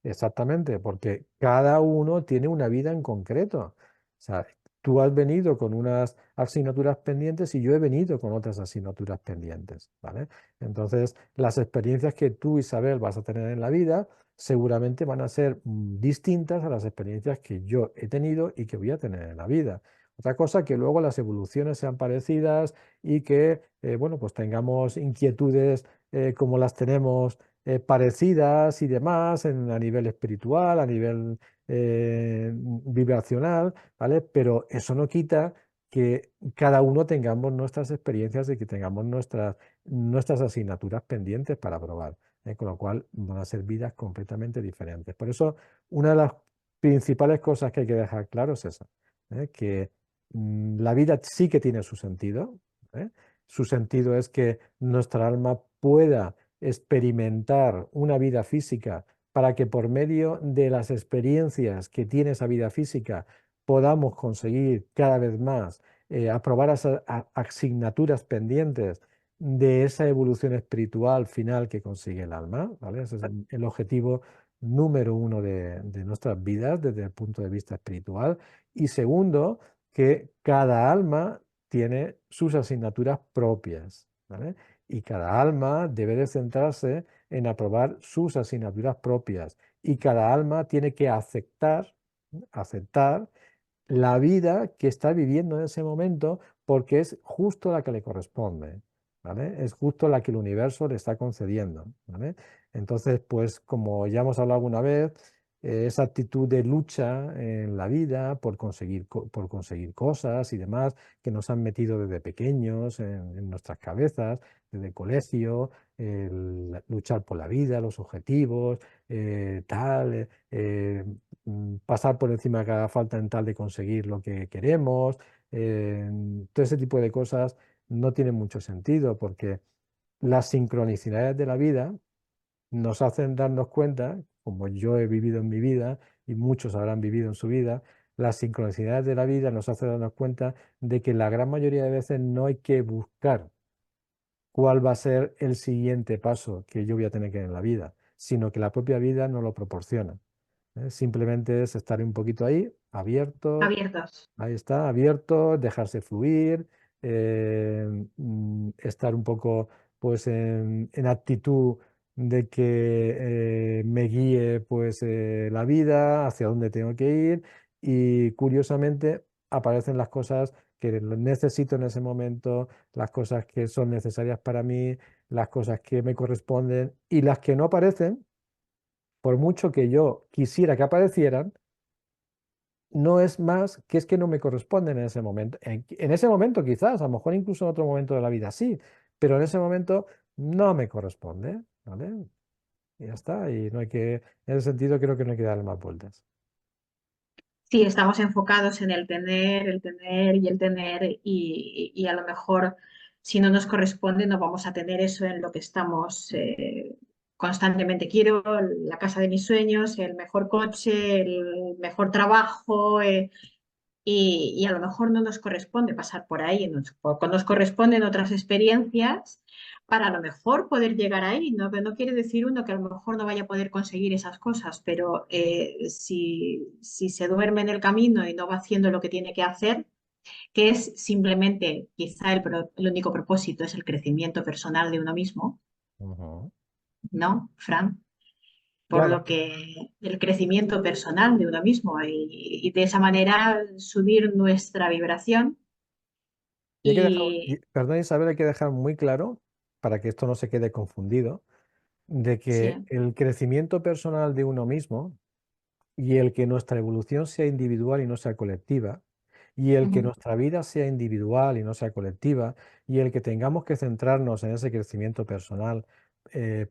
Exactamente, porque cada uno tiene una vida en concreto. O sea, tú has venido con unas asignaturas pendientes y yo he venido con otras asignaturas pendientes, ¿vale? Entonces, las experiencias que tú, Isabel, vas a tener en la vida seguramente van a ser distintas a las experiencias que yo he tenido y que voy a tener en la vida. Otra cosa que luego las evoluciones sean parecidas y que, bueno, pues tengamos inquietudes como las tenemos parecidas y demás a nivel espiritual, a nivel vibracional, ¿vale? Pero eso no quita que cada uno tengamos nuestras experiencias y que tengamos nuestras asignaturas pendientes para probar, con lo cual van a ser vidas completamente diferentes. Por eso, una de las principales cosas que hay que dejar claro es esa, que la vida sí que tiene su sentido, ¿eh? Su sentido es que nuestra alma pueda experimentar una vida física para que por medio de las experiencias que tiene esa vida física podamos conseguir cada vez más aprobar esas asignaturas pendientes de esa evolución espiritual final que consigue el alma, ¿vale? Ese es el objetivo número uno de nuestras vidas desde el punto de vista espiritual. Y segundo, que cada alma tiene sus asignaturas propias, ¿vale? Y cada alma debe de centrarse en aprobar sus asignaturas propias. Y cada alma tiene que aceptar la vida que está viviendo en ese momento porque es justo la que le corresponde, ¿vale? Es justo la que el universo le está concediendo, ¿vale? Entonces, pues como ya hemos hablado alguna vez, esa actitud de lucha en la vida por conseguir cosas y demás que nos han metido desde pequeños en nuestras cabezas, desde el colegio, luchar por la vida, los objetivos, tal, pasar por encima que haga falta en tal de conseguir lo que queremos. Todo ese tipo de cosas no tienen mucho sentido porque las sincronicidades de la vida nos hacen darnos cuenta, como yo he vivido en mi vida y muchos habrán vivido en su vida, las sincronicidades de la vida nos hacen darnos cuenta de que la gran mayoría de veces no hay que buscar cuál va a ser el siguiente paso que yo voy a tener que dar en la vida, sino que la propia vida nos lo proporciona. Simplemente es estar un poquito ahí, abierto, Abiertos. ahí está, abierto, dejarse fluir, estar un poco pues en actitud de que me guíe pues la vida, hacia dónde tengo que ir y curiosamente aparecen las cosas que necesito en ese momento, las cosas que son necesarias para mí, las cosas que me corresponden y las que no aparecen, por mucho que yo quisiera que aparecieran, no es más que es que no me corresponden en ese momento. En ese momento quizás, a lo mejor incluso en otro momento de la vida sí, pero en ese momento no me corresponde, ¿vale? Y ya está, y no hay que, en ese sentido creo que no hay que darle más vueltas. Sí, estamos enfocados en el tener y el tener y a lo mejor si no nos corresponde no vamos a tener eso en lo que estamos constantemente. Quiero la casa de mis sueños, el mejor coche, el mejor trabajo, y a lo mejor no nos corresponde pasar por ahí, nos corresponden otras experiencias para a lo mejor poder llegar ahí. No, no quiere decir uno que a lo mejor no vaya a poder conseguir esas cosas, pero si se duerme en el camino y no va haciendo lo que tiene que hacer, que es simplemente, quizá el único propósito es el crecimiento personal de uno mismo, Ujú. ¿no, Fran? Por Claro, lo que el crecimiento personal de uno mismo y de esa manera subir nuestra vibración y hay que dejar, y perdón Isabel, hay que dejar muy claro, para que esto no se quede confundido, de que sí, el crecimiento personal de uno mismo y el que nuestra evolución sea individual y no sea colectiva, y el que ujú, nuestra vida sea individual y no sea colectiva, y el que tengamos que centrarnos en ese crecimiento personal,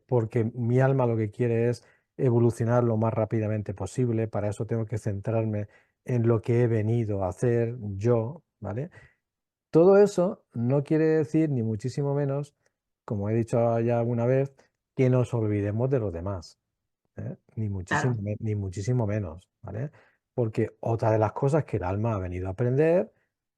porque mi alma lo que quiere es evolucionar lo más rápidamente posible, para eso tengo que centrarme en lo que he venido a hacer yo, ¿vale? Todo eso no quiere decir, ni muchísimo menos, como he dicho ya alguna vez, que nos olvidemos de los demás. Ni muchísimo, claro, ni muchísimo menos, ¿vale? Porque otra de las cosas que el alma ha venido a aprender,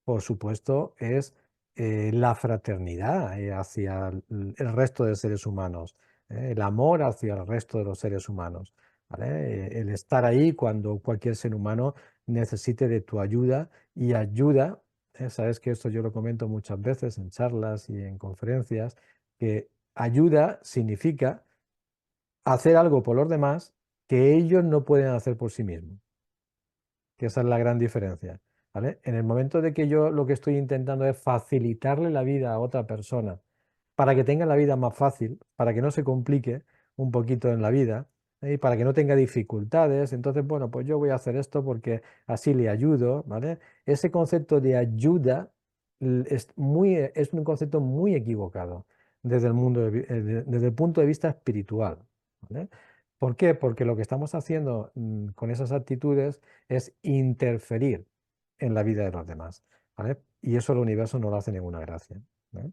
por supuesto, es la fraternidad hacia el resto de seres humanos, el amor hacia el resto de los seres humanos, ¿vale? El estar ahí cuando cualquier ser humano necesite de tu ayuda y ayuda, sabes que esto yo lo comento muchas veces en charlas y en conferencias, que ayuda significa hacer algo por los demás que ellos no pueden hacer por sí mismos, que esa es la gran diferencia, ¿vale? En el momento de que yo lo que estoy intentando es facilitarle la vida a otra persona para que tenga la vida más fácil, para que no se complique un poquito en la vida, y para que no tenga dificultades, entonces, bueno, pues yo voy a hacer esto porque así le ayudo, ¿vale? Ese concepto de ayuda es un concepto muy equivocado desde el mundo desde el punto de vista espiritual, ¿vale? ¿Por qué? Porque lo que estamos haciendo con esas actitudes es interferir en la vida de los demás, ¿vale? Y eso el universo no le hace ninguna gracia, ¿no?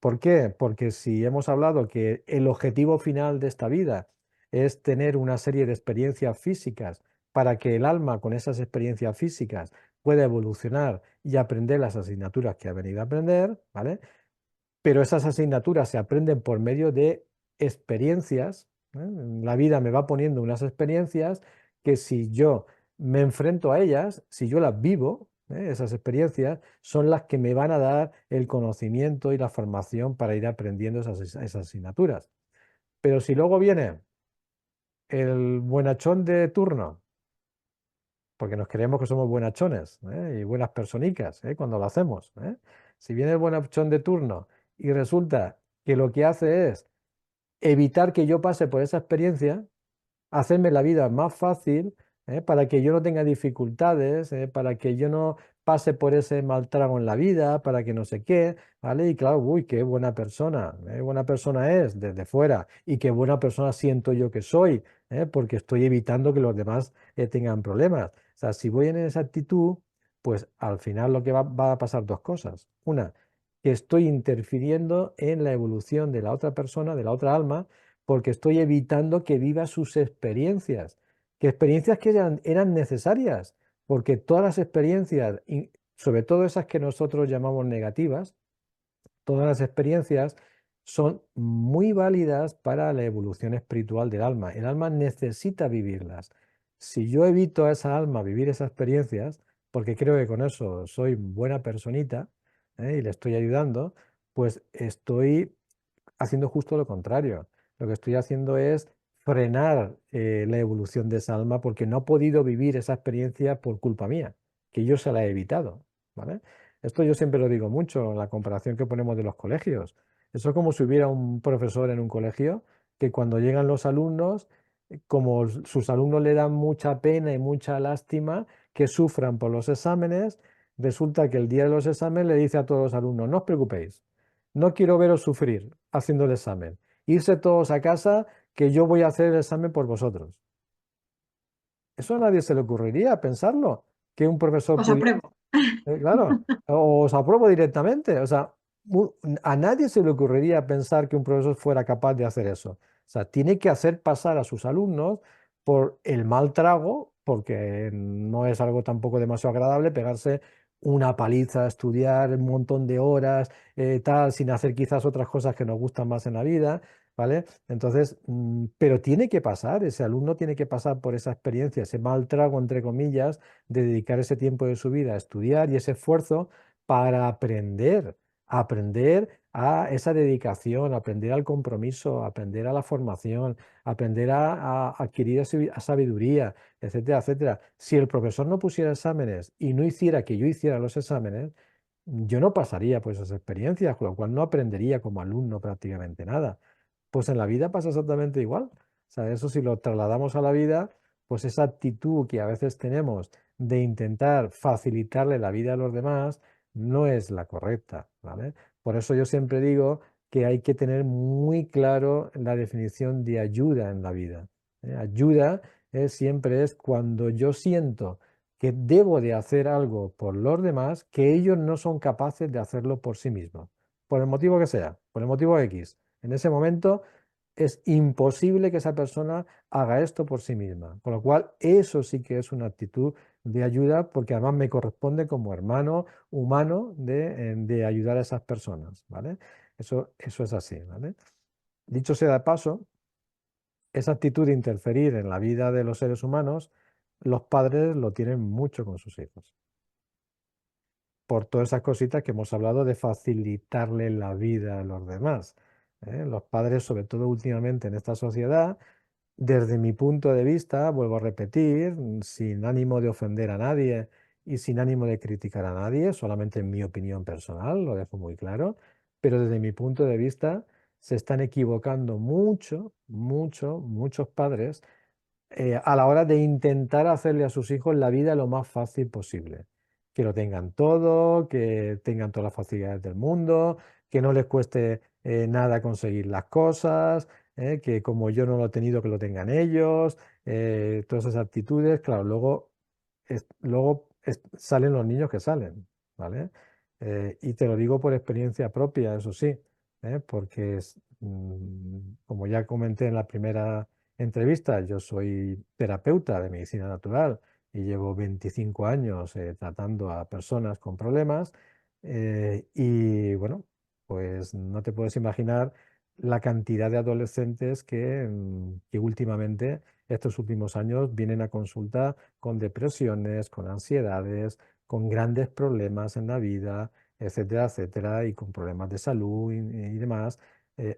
¿Por qué? Porque si hemos hablado que el objetivo final de esta vida es tener una serie de experiencias físicas para que el alma con esas experiencias físicas pueda evolucionar y aprender las asignaturas que ha venido a aprender, ¿vale? Pero esas asignaturas se aprenden por medio de experiencias, ¿eh? La vida me va poniendo unas experiencias que si yo me enfrento a ellas, si yo las vivo, esas experiencias son las que me van a dar el conocimiento y la formación para ir aprendiendo esas asignaturas. Pero si luego viene el buenachón de turno, porque nos creemos que somos buenachones, y buenas personicas, cuando lo hacemos, si viene el buenachón de turno y resulta que lo que hace es evitar que yo pase por esa experiencia, hacerme la vida más fácil, para que yo no tenga dificultades, para que yo no pase por ese mal trago en la vida, para que no sé qué, ¿vale? Y claro, uy, qué buena persona es desde fuera y qué buena persona siento yo que soy, porque estoy evitando que los demás tengan problemas. O sea, si voy en esa actitud, pues al final lo que va a pasar dos cosas. Una, que estoy interfiriendo en la evolución de la otra persona, de la otra alma, porque estoy evitando que viva sus experiencias, que experiencias que eran necesarias, porque todas las experiencias, y sobre todo esas que nosotros llamamos negativas, todas las experiencias son muy válidas para la evolución espiritual del alma. El alma necesita vivirlas. Si yo evito a esa alma vivir esas experiencias, porque creo que con eso soy buena personita, y le estoy ayudando, pues estoy haciendo justo lo contrario. Lo que estoy haciendo es frenar la evolución de esa alma porque no ha podido vivir esa experiencia por culpa mía, que yo se la he evitado, ¿vale? Esto yo siempre lo digo mucho en la comparación que ponemos de los colegios. Eso es como si hubiera un profesor en un colegio que cuando llegan los alumnos, como sus alumnos le dan mucha pena y mucha lástima que sufran por los exámenes, resulta que el día de los exámenes le dice a todos los alumnos, no os preocupéis, no quiero veros sufrir haciendo el examen. Irse todos a casa que yo voy a hacer el examen por vosotros. Eso a nadie se le ocurriría pensarlo, que un profesor Os pudiera apruebo. claro, o os apruebo directamente. O sea, a nadie se le ocurriría pensar que un profesor fuera capaz de hacer eso. O sea, tiene que hacer pasar a sus alumnos por el mal trago, porque no es algo tampoco demasiado agradable pegarse una paliza a estudiar un montón de horas, tal, sin hacer quizás otras cosas que nos gustan más en la vida, ¿vale? Entonces, pero tiene que pasar, ese alumno tiene que pasar por esa experiencia, ese mal trago, entre comillas, de dedicar ese tiempo de su vida a estudiar y ese esfuerzo para aprender a esa dedicación, aprender al compromiso, aprender a la formación, aprender a adquirir a sabiduría, etcétera, etcétera. Si el profesor no pusiera exámenes y no hiciera que yo hiciera los exámenes, yo no pasaría por esas experiencias, con lo cual no aprendería como alumno prácticamente nada. Pues en la vida pasa exactamente igual. O sea, eso si lo trasladamos a la vida, pues esa actitud que a veces tenemos de intentar facilitarle la vida a los demás no es la correcta, ¿vale? Por eso yo siempre digo que hay que tener muy claro la definición de ayuda en la vida. Ayuda siempre es cuando yo siento que debo de hacer algo por los demás que ellos no son capaces de hacerlo por sí mismos, por el motivo que sea, por el motivo X. En ese momento es imposible que esa persona haga esto por sí misma. Con lo cual, eso sí que es una actitud de ayuda, porque además me corresponde como hermano humano de ayudar a esas personas, ¿vale? Eso es así, ¿vale? Dicho sea de paso, esa actitud de interferir en la vida de los seres humanos, los padres lo tienen mucho con sus hijos, por todas esas cositas que hemos hablado de facilitarle la vida a los demás. Los padres, sobre todo últimamente en esta sociedad, desde mi punto de vista, vuelvo a repetir, sin ánimo de ofender a nadie y sin ánimo de criticar a nadie, solamente en mi opinión personal, lo dejo muy claro, pero desde mi punto de vista se están equivocando muchos padres a la hora de intentar hacerle a sus hijos la vida lo más fácil posible. Que lo tengan todo, que tengan todas las facilidades del mundo, que no les cueste nada conseguir las cosas, que como yo no lo he tenido, que lo tengan ellos, todas esas actitudes. Claro, salen los niños que salen, ¿vale? Y te lo digo por experiencia propia, eso sí, porque como ya comenté en la primera entrevista, yo soy terapeuta de medicina natural y llevo 25 años tratando a personas con problemas y bueno, pues no te puedes imaginar la cantidad de adolescentes que últimamente, estos últimos años, vienen a consulta con depresiones, con ansiedades, con grandes problemas en la vida, etcétera, etcétera, y con problemas de salud y demás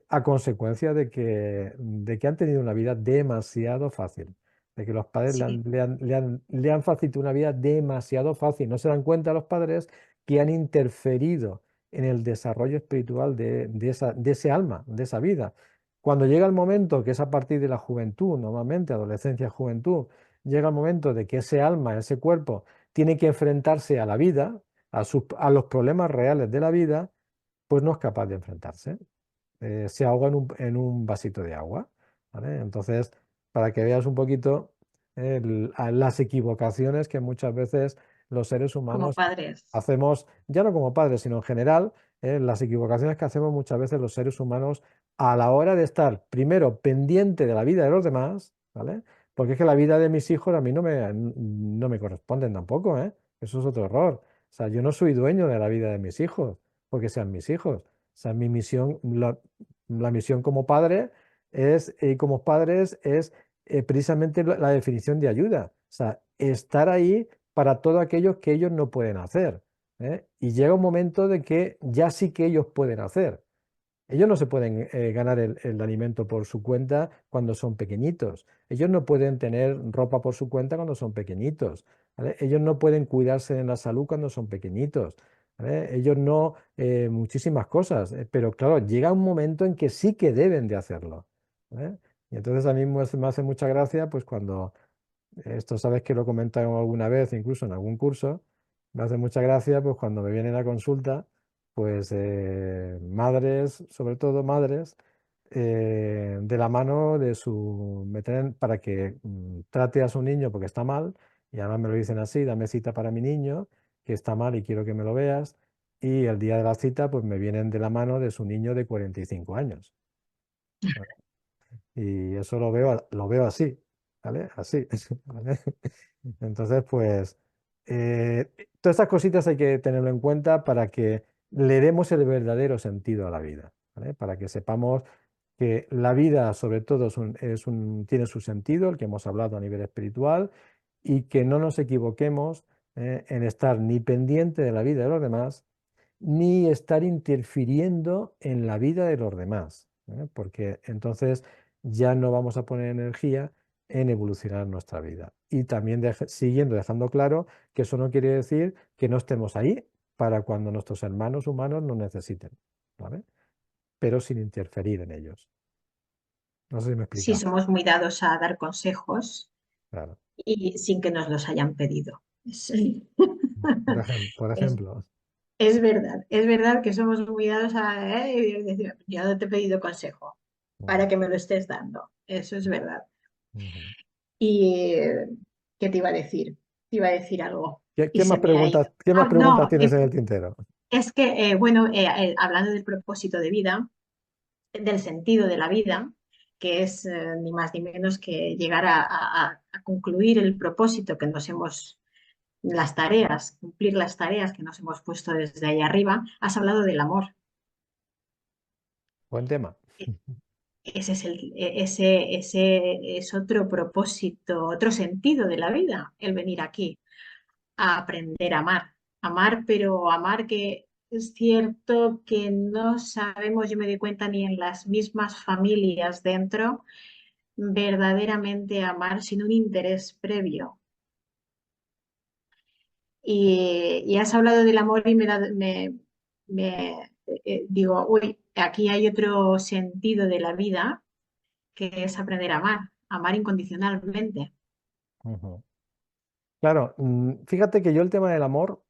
a consecuencia de que han tenido una vida demasiado fácil, de que los padres Sí, le han facilitado una vida demasiado fácil. No se dan cuenta los padres que han interferido en el desarrollo espiritual de ese alma, de esa vida. Cuando llega el momento, que es a partir de la juventud, normalmente adolescencia, juventud, llega el momento de que ese alma, ese cuerpo, tiene que enfrentarse a la vida, a los problemas reales de la vida, pues no es capaz de enfrentarse se ahoga en un vasito de agua, ¿vale? Entonces, para que veas un poquito las equivocaciones que muchas veces los seres como humanos padres. hacemos, ya no como padres, sino en general, las equivocaciones que hacemos muchas veces los seres humanos a la hora de estar primero pendiente de la vida de los demás, ¿vale? Porque es que la vida de mis hijos a mí no me corresponden tampoco, ¿eh? Eso es otro error. O sea, yo no soy dueño de la vida de mis hijos, porque sean mis hijos. O sea, mi misión, la misión como padre como padres es precisamente la definición de ayuda. O sea, estar ahí para todo aquello que ellos no pueden hacer. Y llega un momento de que ya sí que ellos pueden hacer. Ellos no se pueden ganar el alimento por su cuenta cuando son pequeñitos. Ellos no pueden tener ropa por su cuenta cuando son pequeñitos. ¿Vale? Ellos no pueden cuidarse en la salud cuando son pequeñitos. ¿Vale? Ellos no, muchísimas cosas. Pero claro, llega un momento en que sí que deben de hacerlo. ¿Vale? Y entonces a mí me hace mucha gracia, pues cuando esto sabes que lo he comentado alguna vez, incluso en algún curso. Me hace mucha gracia, pues cuando me vienen a consulta, pues madres, sobre todo madres, de la mano de para que trate a su niño porque está mal, y además me lo dicen así, dame cita para mi niño, que está mal y quiero que me lo veas, y el día de la cita, pues me vienen de la mano de su niño de 45 años. Y eso lo veo así, ¿vale? Así. ¿Vale? Entonces, pues, todas estas cositas hay que tenerlo en cuenta para que le demos el verdadero sentido a la vida, ¿vale? Para que sepamos que la vida, sobre todo, tiene su sentido, el que hemos hablado a nivel espiritual, y que no nos equivoquemos, en estar ni pendiente de la vida de los demás, ni estar interfiriendo en la vida de los demás, porque entonces ya no vamos a poner energía en evolucionar nuestra vida. Y también siguiendo dejando claro que eso no quiere decir que no estemos ahí para cuando nuestros hermanos humanos nos necesiten, ¿vale? Pero sin interferir en ellos. No sé si me he Sí, explicado. somos muy dados a dar consejos Claro. y sin que nos los hayan pedido. Por Es, ejemplo. es verdad que somos muy dados a decir, yo no te he pedido consejo Ujú, para que me lo estés dando. Eso es verdad. ujú. ¿Y qué te iba a decir? Te iba a decir algo y se me ha ido. Qué más Ah, preguntas no, tienes en el tintero? es que, bueno, hablando del propósito de vida, del sentido de la vida, que es ni más ni menos que llegar a concluir el propósito que nos hemos, las tareas, cumplir las tareas que nos hemos puesto desde ahí arriba, has hablado del amor. Buen tema. Ese es, ese es otro propósito, otro sentido de la vida, el venir aquí a aprender a amar. Amar, pero amar que es cierto que no sabemos, yo me doy cuenta, ni en las mismas familias dentro, verdaderamente amar sin un interés previo. Y has hablado del amor y digo, uy, aquí hay otro sentido de la vida que es aprender a amar, amar incondicionalmente. Ujú. Claro, fíjate que yo el tema del amor,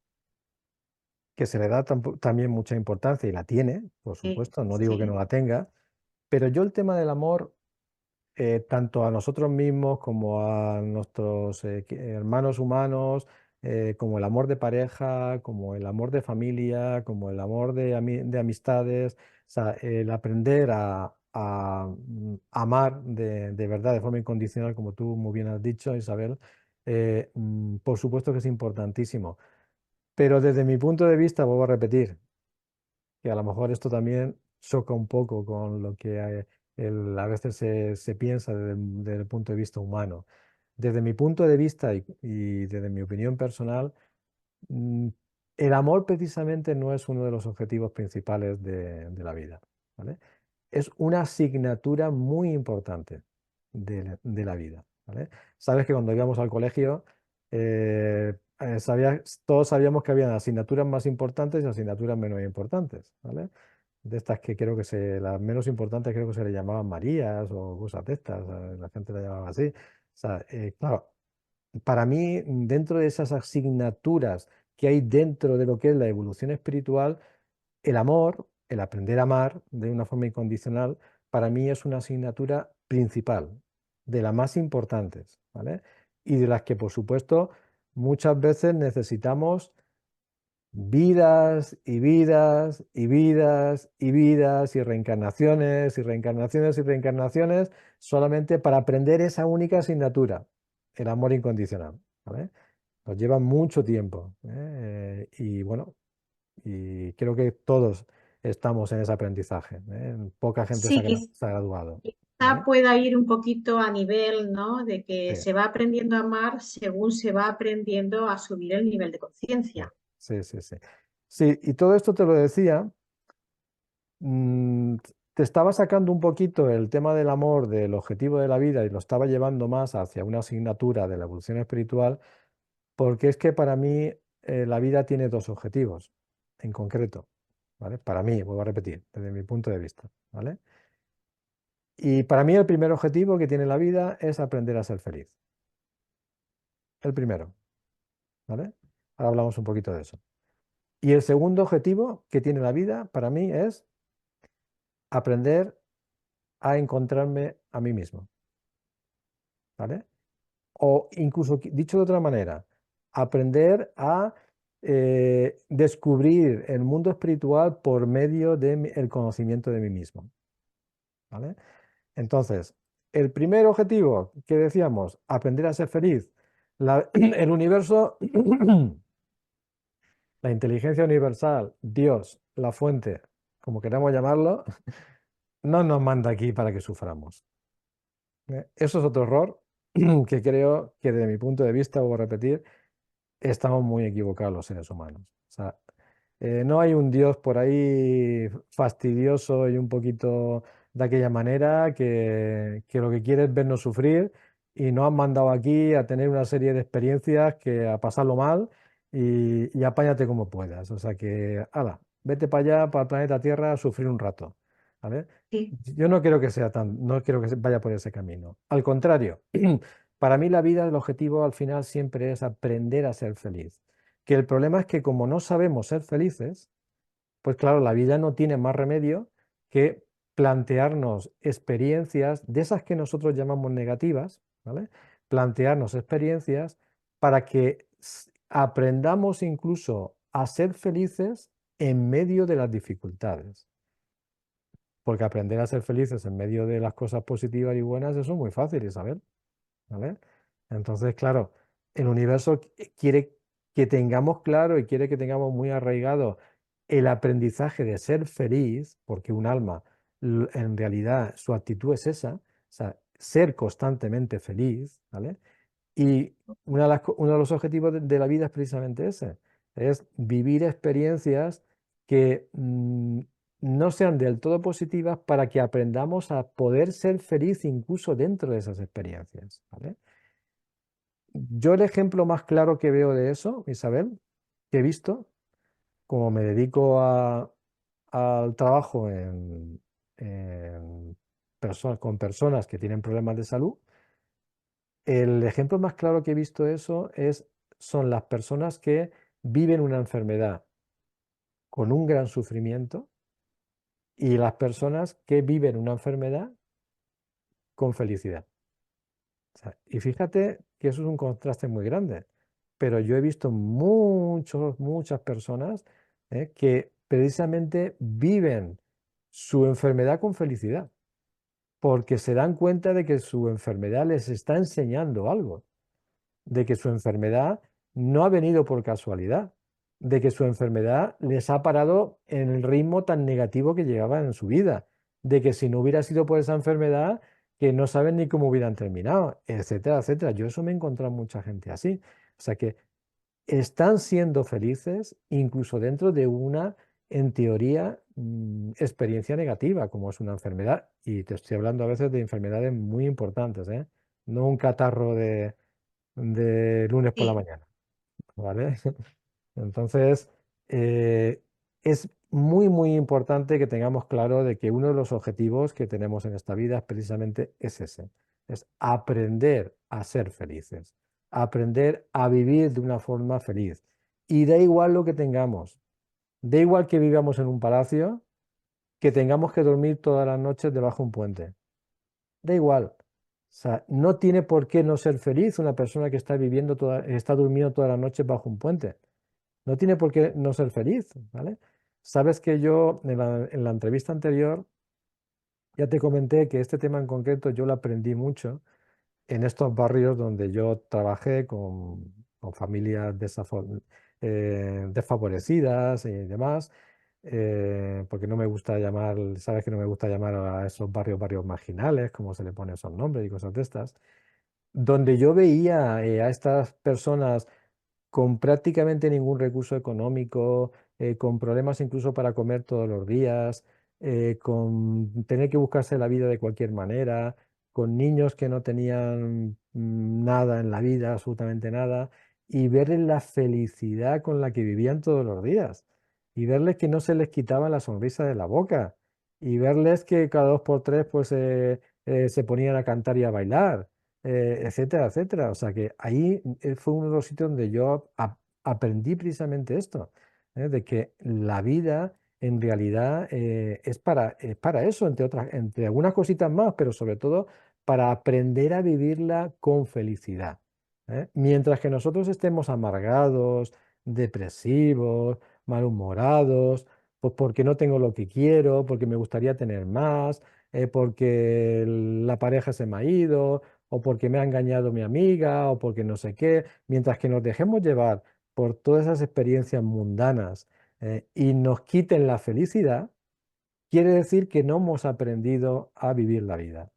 que se le da también mucha importancia y la tiene, por Sí, supuesto, no digo que no sí, la tenga, pero yo el tema del amor, tanto a nosotros mismos como a nuestros hermanos humanos, como el amor de pareja, como el amor de familia, como el amor de amistades, o sea, el aprender a amar de verdad, de forma incondicional, como tú muy bien has dicho, Isabel, por supuesto que es importantísimo. Pero desde mi punto de vista, vuelvo a repetir, que a lo mejor esto también choca un poco con lo que a veces se piensa desde el punto de vista humano. Desde mi punto de vista y desde mi opinión personal, mm, el amor precisamente no es uno de los objetivos principales de la vida, ¿vale? Es una asignatura muy importante de la vida, ¿vale? Sabes que cuando íbamos al colegio, todos sabíamos que había asignaturas más importantes y asignaturas menos importantes, ¿vale? De estas que las menos importantes creo que se le llamaban Marías o cosas de estas, la gente la llamaba así. O sea, claro, para mí, dentro de esas asignaturas que hay dentro de lo que es la evolución espiritual, el amor, el aprender a amar de una forma incondicional, para mí es una asignatura principal, de las más importantes, ¿vale? Y de las que, por supuesto, muchas veces necesitamos vidas y vidas y vidas y vidas y reencarnaciones y reencarnaciones y reencarnaciones solamente para aprender esa única asignatura, el amor incondicional, ¿vale? Nos lleva mucho tiempo, y bueno, y creo que todos estamos en ese aprendizaje, ¿eh? Poca gente sí, se ha graduado, quizá ¿vale? pueda ir un poquito a nivel, ¿no? De que Sí, se va aprendiendo a amar según se va aprendiendo a subir el nivel de sí, conciencia. sí, sí, sí. Sí, y todo esto te lo decía mm, te estaba sacando un poquito el tema del amor del objetivo de la vida y lo estaba llevando más hacia una asignatura de la evolución espiritual, porque es que para mí la vida tiene dos objetivos en concreto, ¿vale? Para mí, vuelvo a repetir, desde mi punto de vista, ¿vale? Y para mí el primer objetivo que tiene la vida es aprender a ser feliz. El primero, ¿vale? Ahora hablamos un poquito de eso. Y el segundo objetivo que tiene la vida para mí es aprender a encontrarme a mí mismo, ¿vale? O incluso, dicho de otra manera, aprender a descubrir el mundo espiritual por medio del conocimiento de mí mismo, ¿vale? Entonces, el primer objetivo que decíamos, aprender a ser feliz, el universo, la inteligencia universal, Dios, la fuente, como queramos llamarlo, no nos manda aquí para que suframos. Eso es otro error que creo que desde mi punto de vista, voy a repetir, estamos muy equivocados los seres humanos. O sea, no hay un Dios por ahí fastidioso y un poquito de aquella manera que lo que quiere es vernos sufrir y nos han mandado aquí a tener una serie de experiencias que a pasarlo mal y apáñate como puedas. O sea que, ala, vete para allá, para el planeta Tierra, a sufrir un rato. ¿Vale? Sí, Yo no quiero que sea tan, no quiero que vaya por ese camino. Al contrario, para mí la vida, el objetivo al final siempre es aprender a ser feliz. Que el problema es que como no sabemos ser felices, pues claro, la vida no tiene más remedio que plantearnos experiencias de esas que nosotros llamamos negativas, ¿vale? Plantearnos experiencias para que aprendamos incluso a ser felices en medio de las dificultades. Porque aprender a ser felices en medio de las cosas positivas y buenas, eso es muy fácil, Isabel. ¿Vale? Entonces, claro, el universo quiere que tengamos claro y quiere que tengamos muy arraigado el aprendizaje de ser feliz, porque un alma, en realidad, su actitud es esa, o sea, ser constantemente feliz, ¿vale? Y uno de los objetivos de la vida es precisamente ese, es vivir experiencias que no sean del todo positivas para que aprendamos a poder ser feliz incluso dentro de esas experiencias, ¿vale? Yo el ejemplo más claro que veo de eso, Isabel, que he visto, como me dedico al trabajo en con personas que tienen problemas de salud, el ejemplo más claro que he visto de eso son las personas que viven una enfermedad con un gran sufrimiento y las personas que viven una enfermedad con felicidad. O sea, y fíjate que eso es un contraste muy grande, pero yo he visto muchas personas que precisamente viven su enfermedad con felicidad, porque se dan cuenta de que su enfermedad les está enseñando algo, de que su enfermedad no ha venido por casualidad, de que su enfermedad les ha parado en el ritmo tan negativo que llevaban en su vida, de que si no hubiera sido por esa enfermedad, que no saben ni cómo hubieran terminado, etcétera, etcétera. Yo eso me he encontrado mucha gente así. O sea que están siendo felices incluso dentro de una, en teoría, experiencia negativa, como es una enfermedad. Y te estoy hablando a veces de enfermedades muy importantes, ¿eh? No un catarro de lunes por la sí, mañana, ¿vale? Entonces, es muy importante que tengamos claro de que uno de los objetivos que tenemos en esta vida es precisamente es ese, es aprender a ser felices, aprender a vivir de una forma feliz. Y da igual lo que tengamos, da igual que vivamos en un palacio, que tengamos que dormir todas las noches debajo de un puente. Da igual. O sea, no tiene por qué no ser feliz una persona que está está durmiendo todas las noches bajo un puente. No tiene por qué no ser feliz, ¿vale? Sabes que yo en la entrevista anterior ya te comenté que este tema en concreto yo lo aprendí mucho en estos barrios donde yo trabajé con familias desfavorecidas y demás, porque no me gusta llamar, sabes que no me gusta llamar a esos barrios marginales, como se le pone esos nombres y cosas de estas, donde yo veía a estas personas con prácticamente ningún recurso económico, con problemas incluso para comer todos los días. con tener que buscarse la vida de cualquier manera, con niños que no tenían nada en la vida, absolutamente nada, y verles la felicidad con la que vivían todos los días, y verles que no se les quitaba la sonrisa de la boca, y verles que cada dos por tres pues se ponían a cantar y a bailar, etcétera, etcétera. O sea que ahí fue uno de los sitios donde yo aprendí precisamente esto, de que la vida en realidad es para eso, entre otras, entre algunas cositas más, pero sobre todo para aprender a vivirla con felicidad. Mientras que nosotros estemos amargados, depresivos, malhumorados, pues porque no tengo lo que quiero, porque me gustaría tener más, porque la pareja se me ha ido, o porque me ha engañado mi amiga, o porque no sé qué, mientras que nos dejemos llevar por todas esas experiencias mundanas y nos quiten la felicidad, quiere decir que no hemos aprendido a vivir la vida.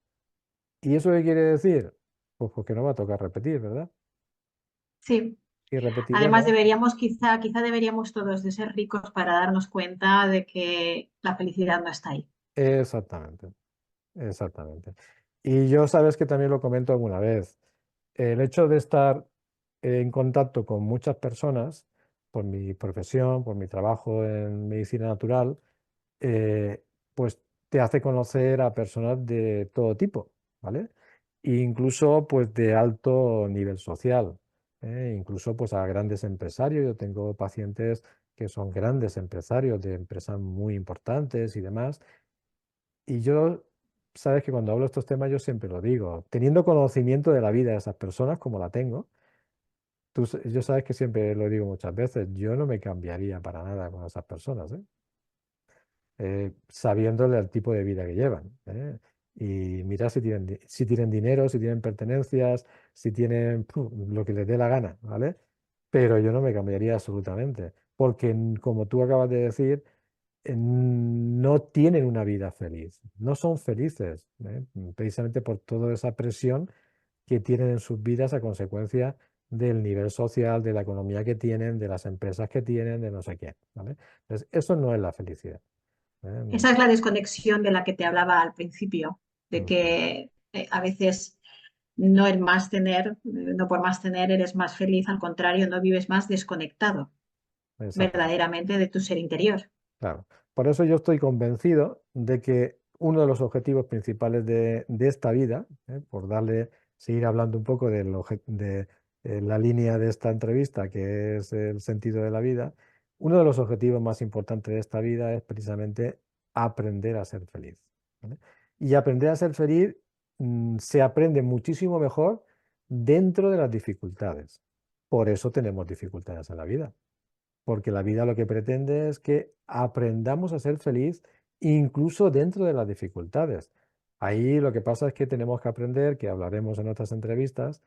¿Y eso qué quiere decir? Pues porque no va a tocar repetir, ¿verdad? Sí. Y Además, repetiremos. deberíamos, quizá deberíamos todos de ser ricos para darnos cuenta de que la felicidad no está ahí. Exactamente, exactamente. Y yo sabes que también lo comento alguna vez. El hecho de estar en contacto con muchas personas, por mi profesión, por mi trabajo en medicina natural, eh, pues te hace conocer a personas de todo tipo, ¿vale? E incluso pues de alto nivel social, incluso pues a grandes empresarios. Yo tengo pacientes que son grandes empresarios de empresas muy importantes y demás. Y yo, sabes que cuando hablo de estos temas yo siempre lo digo, teniendo conocimiento de la vida de esas personas como la tengo, yo sabes que siempre lo digo muchas veces, yo no me cambiaría para nada con esas personas, ¿eh? Sabiéndole el tipo de vida que llevan. Y mira si tienen dinero, si tienen pertenencias, si tienen lo que les dé la gana, ¿vale? Pero yo no me cambiaría absolutamente, porque como tú acabas de decir, no tienen una vida feliz, no son felices, precisamente por toda esa presión que tienen en sus vidas a consecuencia del nivel social, de la economía que tienen, de las empresas que tienen, de no sé qué, ¿vale? Entonces, eso no es la felicidad. ¿eh? Esa es la desconexión de la que te hablaba al principio, de Ujú. que a veces no el más tener, no por más tener eres más feliz, al contrario, no vives más desconectado Exactamente, verdaderamente de tu ser interior. claro. Por eso yo estoy convencido de que uno de los objetivos principales de esta vida, por seguir hablando un poco de la línea de esta entrevista, que es el sentido de la vida, uno de los objetivos más importantes de esta vida es precisamente aprender a ser feliz. ¿Vale? Y aprender a ser feliz se aprende muchísimo mejor dentro de las dificultades. Por eso tenemos dificultades en la vida, porque la vida lo que pretende es que aprendamos a ser feliz incluso dentro de las dificultades. Ahí lo que pasa es que tenemos que aprender, que hablaremos en otras entrevistas,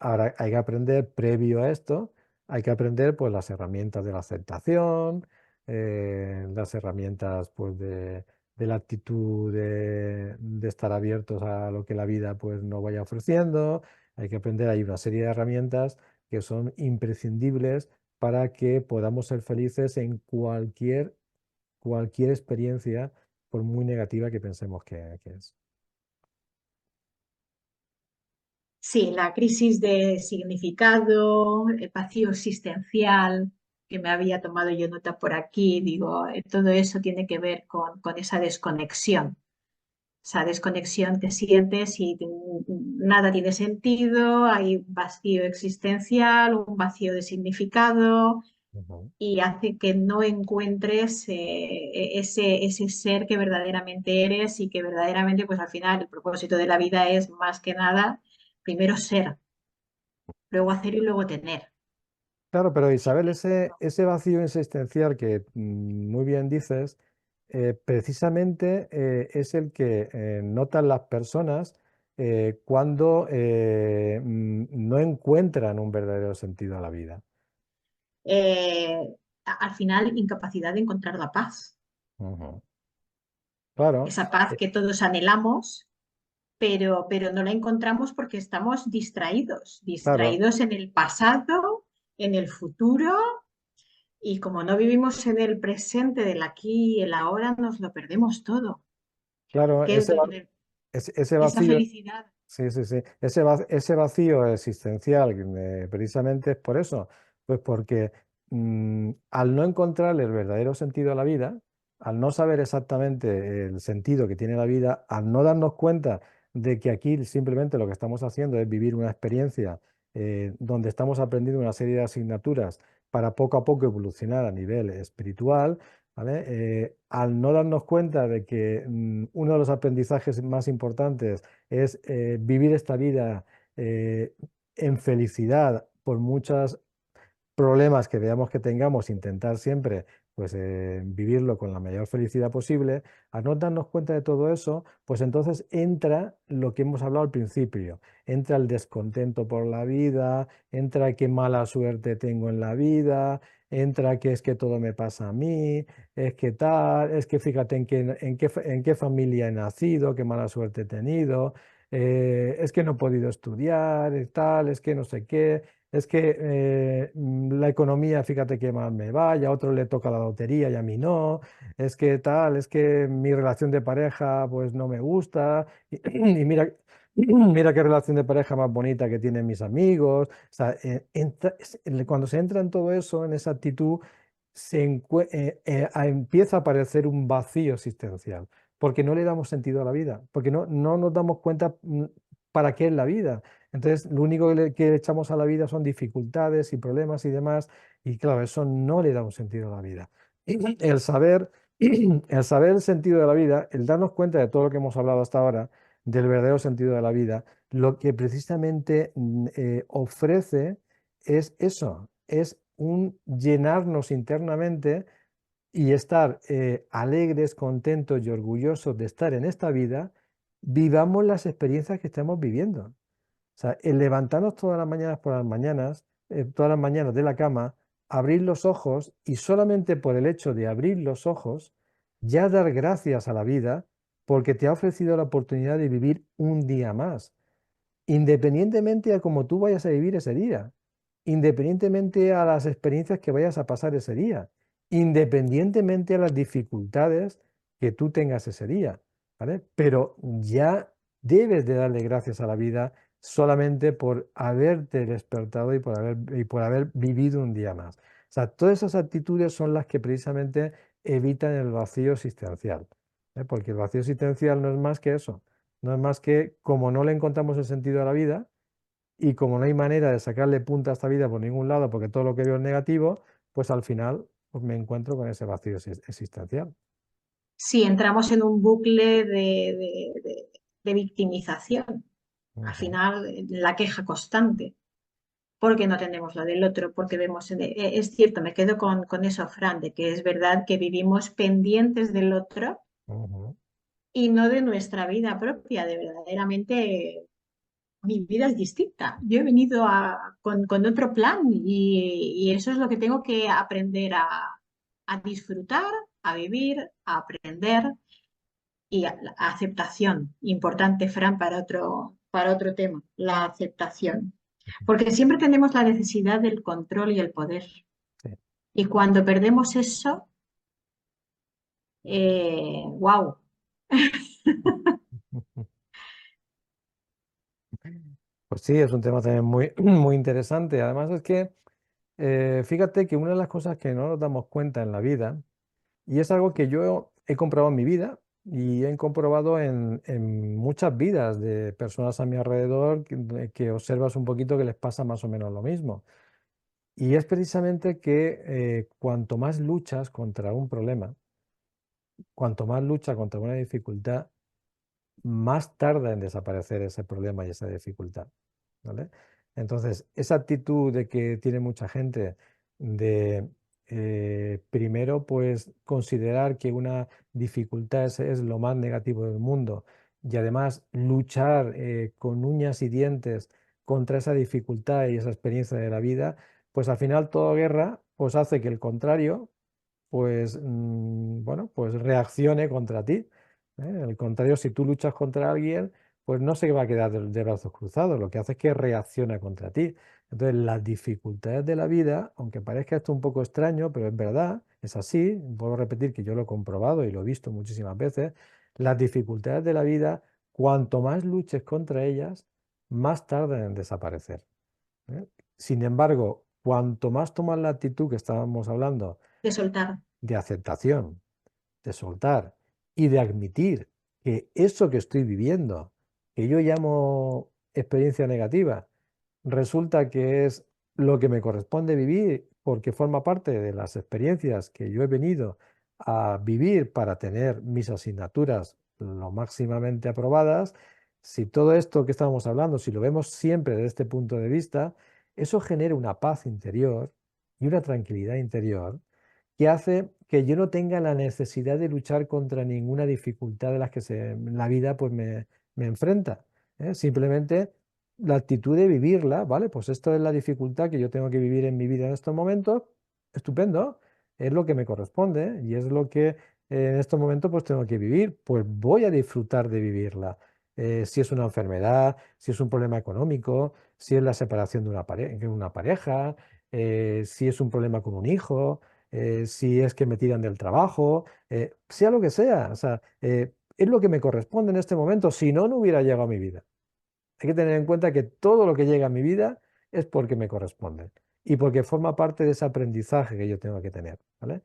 ahora hay que aprender previo a esto, hay que aprender pues las herramientas de la aceptación, las herramientas pues de la actitud de estar abiertos a lo que la vida pues nos vaya ofreciendo. Hay que aprender, hay una serie de herramientas que son imprescindibles para que podamos ser felices en cualquier experiencia, por muy negativa que pensemos que es. Sí, la crisis de significado, el vacío existencial que me había tomado yo nota por aquí, digo, todo eso tiene que ver con esa desconexión que sientes y nada tiene sentido, hay un vacío existencial, un vacío de significado Ujú. y hace que no encuentres ese ser que verdaderamente eres y que verdaderamente, pues al final, el propósito de la vida es más que nada, primero ser, luego hacer y luego tener. Claro, pero Si no Isabel, hay ese vacío existencial que muy bien dices, precisamente es el que notan las personas cuando no encuentran un verdadero sentido a la vida. al final, incapacidad de encontrar la paz, Ujú. Claro, esa paz que todos anhelamos, pero no la encontramos porque estamos distraídos, claro, distraídos en el pasado, en el futuro Y como no vivimos en el presente del aquí y el ahora, nos lo perdemos todo, Claro, que es donde ese esa vacío. felicidad. Sí, sí, sí. Ese vacío existencial, precisamente es por eso. Pues porque al no encontrarle el verdadero sentido a la vida, al no saber exactamente el sentido que tiene la vida, al no darnos cuenta de que aquí simplemente lo que estamos haciendo es vivir una experiencia donde estamos aprendiendo una serie de asignaturas para poco a poco evolucionar a nivel espiritual, ¿vale? Al no darnos cuenta de que uno de los aprendizajes más importantes es vivir esta vida eh, en felicidad por muchos problemas que veamos que tengamos, intentar siempre pues vivirlo con la mayor felicidad posible. Al no darnos cuenta de todo eso, pues entonces entra lo que hemos hablado al principio, entra el descontento por la vida, entra qué mala suerte tengo en la vida, entra que es que todo me pasa a mí, es que tal, es que fíjate en qué familia he nacido, qué mala suerte he tenido, es que no he podido estudiar, tal, es que no sé qué. Es que la economía, fíjate que mal me va, y a otro le toca la lotería y a mí no. Es que tal, es que mi relación de pareja pues no me gusta. Y mira, mira qué relación de pareja más bonita que tienen mis amigos. O sea, cuando se entra en todo eso, en esa actitud, empieza a aparecer un vacío existencial, porque no le damos sentido a la vida, porque no nos damos cuenta para qué es la vida. Entonces, lo único que le echamos a la vida son dificultades y problemas y demás, y claro, eso no le da un sentido a la vida. El saber, el saber el sentido de la vida, el darnos cuenta de todo lo que hemos hablado hasta ahora, del verdadero sentido de la vida, lo que precisamente ofrece es eso, es un llenarnos internamente y estar alegres, contentos y orgullosos de estar en esta vida, vivamos las experiencias que estamos viviendo. O sea, el levantarnos todas las mañanas por las mañanas, todas las mañanas de la cama, abrir los ojos y solamente por el hecho de abrir los ojos, ya dar gracias a la vida porque te ha ofrecido la oportunidad de vivir un día más independientemente a cómo tú vayas a vivir ese día, independientemente a las experiencias que vayas a pasar ese día, independientemente a las dificultades que tú tengas ese día, ¿vale? Pero ya debes de darle gracias a la vida solamente por haberte despertado y por haber vivido un día más. O sea, todas esas actitudes son las que precisamente evitan el vacío existencial, porque el vacío existencial no es más que eso, no es más que como no le encontramos el sentido a la vida y como no hay manera de sacarle punta a esta vida por ningún lado porque todo lo que veo es negativo, pues al final pues me encuentro con ese vacío existencial. Si entramos en un bucle de victimización, al Ujú, final la queja constante, porque no tenemos lo del otro, porque vemos, es cierto, me quedo con eso, Fran, de que es verdad que vivimos pendientes del otro ujú. y no de nuestra vida propia, de verdaderamente mi vida es distinta. Yo he venido con otro plan y eso es lo que tengo que aprender a disfrutar, a vivir, a aprender y la aceptación. Importante, Fran, para otro tema, la aceptación. Porque siempre tenemos la necesidad del control y el poder. Sí. Y cuando perdemos eso, wow. Pues sí, es un tema también muy, muy interesante. Además es que fíjate que una de las cosas que no nos damos cuenta en la vida, y es algo que yo he comprobado en mi vida y he comprobado en muchas vidas de personas a mi alrededor que observas un poquito que les pasa más o menos lo mismo. Y es precisamente que cuanto más luchas contra un problema, cuanto más luchas contra una dificultad, más tarda en desaparecer ese problema y esa dificultad, ¿vale? Entonces, esa actitud de que tiene mucha gente de primero, pues considerar que una dificultad es lo más negativo del mundo y además luchar con uñas y dientes contra esa dificultad y esa experiencia de la vida, pues al final toda guerra pues hace que el contrario pues bueno, pues reaccione contra ti. ¿Eh? Al contrario, si tú luchas contra alguien, pues no se va a quedar de brazos cruzados, lo que hace es que reacciona contra ti. Entonces, las dificultades de la vida, aunque parezca esto un poco extraño, pero es verdad, es así, vuelvo a repetir que yo lo he comprobado y lo he visto muchísimas veces, las dificultades de la vida, cuanto más luches contra ellas, más tardan en desaparecer. ¿Eh? Sin embargo, cuanto más tomas la actitud que estábamos hablando De soltar. de aceptación, de soltar y de admitir que eso que estoy viviendo, que yo llamo experiencia negativa, resulta que es lo que me corresponde vivir porque forma parte de las experiencias que yo he venido a vivir para tener mis asignaturas lo máximamente aprobadas. Si todo esto que estamos hablando, si lo vemos siempre desde este punto de vista, eso genera una paz interior y una tranquilidad interior que hace que yo no tenga la necesidad de luchar contra ninguna dificultad de las que la vida pues me enfrenta. ¿Eh? Simplemente la actitud de vivirla, ¿vale? Pues esto es la dificultad que yo tengo que vivir en mi vida en estos momentos. Estupendo, es lo que me corresponde y es lo que en estos momentos pues tengo que vivir. Pues voy a disfrutar de vivirla. Si es una enfermedad, si es un problema económico, si es la separación de una pareja, si es un problema con un hijo, si es que me tiran del trabajo, sea lo que sea. O sea, es lo que me corresponde en este momento. Si no, no hubiera llegado a mi vida. Hay que tener en cuenta que todo lo que llega a mi vida es porque me corresponde y porque forma parte de ese aprendizaje que yo tengo que tener, ¿vale?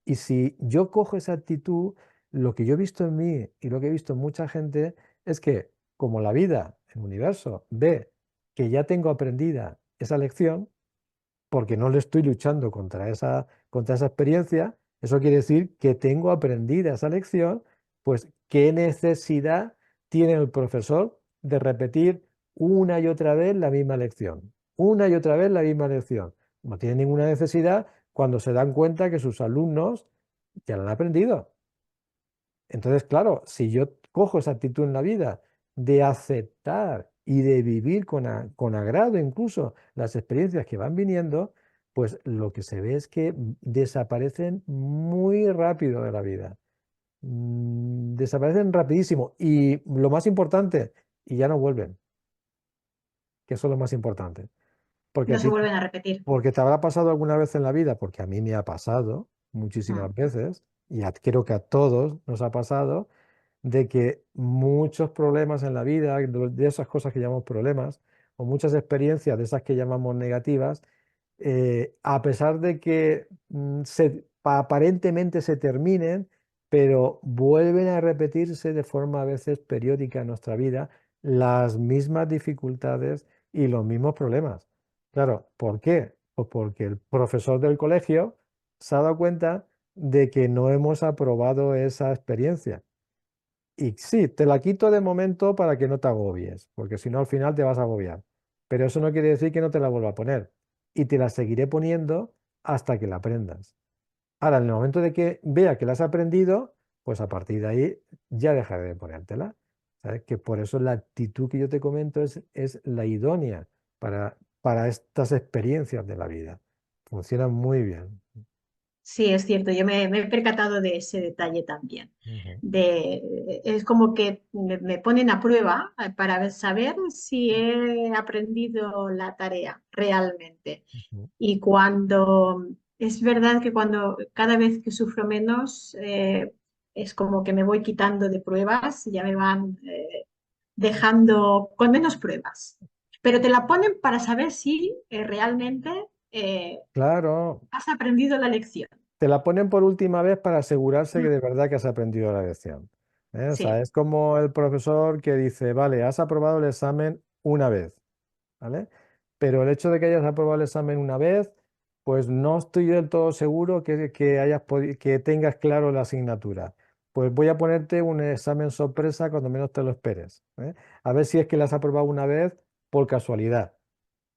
Y si yo cojo esa actitud, lo que yo he visto en mí y lo que he visto en mucha gente es que como la vida, el universo, ve que ya tengo aprendida esa lección, porque no le estoy luchando contra esa experiencia, eso quiere decir que tengo aprendida esa lección, pues ¿qué necesidad tiene el profesor de repetir una y otra vez la misma lección? Una y otra vez la misma lección. No tiene ninguna necesidad cuando se dan cuenta que sus alumnos ya lo han aprendido. Entonces, claro, si yo cojo esa actitud en la vida de aceptar y de vivir con agrado incluso las experiencias que van viniendo, pues lo que se ve es que desaparecen muy rápido de la vida. Desaparecen rapidísimo. Y lo más importante, y ya no vuelven, que eso es lo más importante. Porque a No se ti, vuelven a repetir. porque te habrá pasado alguna vez en la vida, porque a mí me ha pasado Mm. muchísimas veces, y creo que a todos nos ha pasado de que muchos problemas en la vida, de esas cosas que llamamos problemas, o muchas experiencias de esas que llamamos negativas, a pesar de que aparentemente se terminen, pero vuelven a repetirse de forma a veces periódica en nuestra vida las mismas dificultades y los mismos problemas. Claro, ¿por qué? Pues porque el profesor del colegio se ha dado cuenta de que no hemos aprobado esa experiencia. Y sí, te la quito de momento para que no te agobies, porque si no al final te vas a agobiar. Pero eso no quiere decir que no te la vuelva a poner. Y te la seguiré poniendo hasta que la aprendas. Ahora, en el momento de que vea que la has aprendido, pues a partir de ahí ya dejaré de ponértela. ¿Sabes? Que por eso la actitud que yo te comento es la idónea para estas experiencias de la vida. Funciona muy bien. Sí, es cierto, yo me he percatado de ese detalle también. Ujú, Es como que me ponen a prueba para saber si he aprendido la tarea realmente. ujú. Y cuando es verdad que cuando cada vez que sufro menos, es como que me voy quitando de pruebas, ya me van dejando con menos pruebas. Pero te la ponen para saber si realmente eh, Claro, has aprendido la lección. te la ponen por última vez para asegurarse que de verdad que has aprendido la lección. ¿Eh? O sea, Sí, es como el profesor que dice, vale, has aprobado el examen una vez, ¿vale? Pero el hecho de que hayas aprobado el examen una vez, pues no estoy del todo seguro que tengas claro la asignatura. Pues voy a ponerte un examen sorpresa cuando menos te lo esperes. ¿Eh? A ver si es que la has aprobado una vez por casualidad.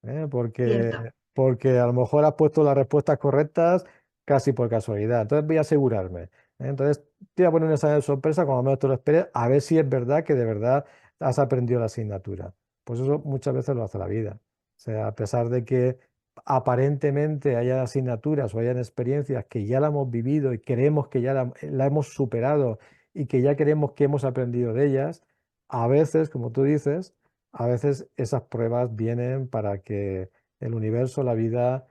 cierto. Porque a lo mejor has puesto las respuestas correctas casi por casualidad. Entonces voy a asegurarme. Entonces te voy a poner un examen de sorpresa cuando menos te lo esperes, a ver si es verdad que de verdad has aprendido la asignatura. Pues eso muchas veces lo hace la vida. O sea, a pesar de que aparentemente hayan asignaturas o hayan experiencias que ya la hemos vivido y creemos que ya la hemos superado y que ya creemos que hemos aprendido de ellas, a veces, como tú dices, a veces esas pruebas vienen para que el universo, la vida,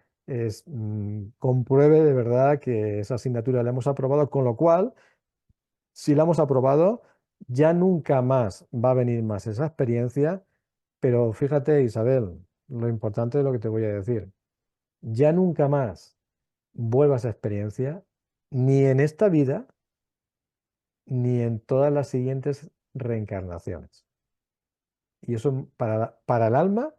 compruebe de verdad que esa asignatura la hemos aprobado, con lo cual, si la hemos aprobado, ya nunca más va a venir más esa experiencia, pero fíjate, Isabel, lo importante de lo que te voy a decir, ya nunca más vuelva esa experiencia, ni en esta vida, ni en todas las siguientes reencarnaciones. Y eso para el alma,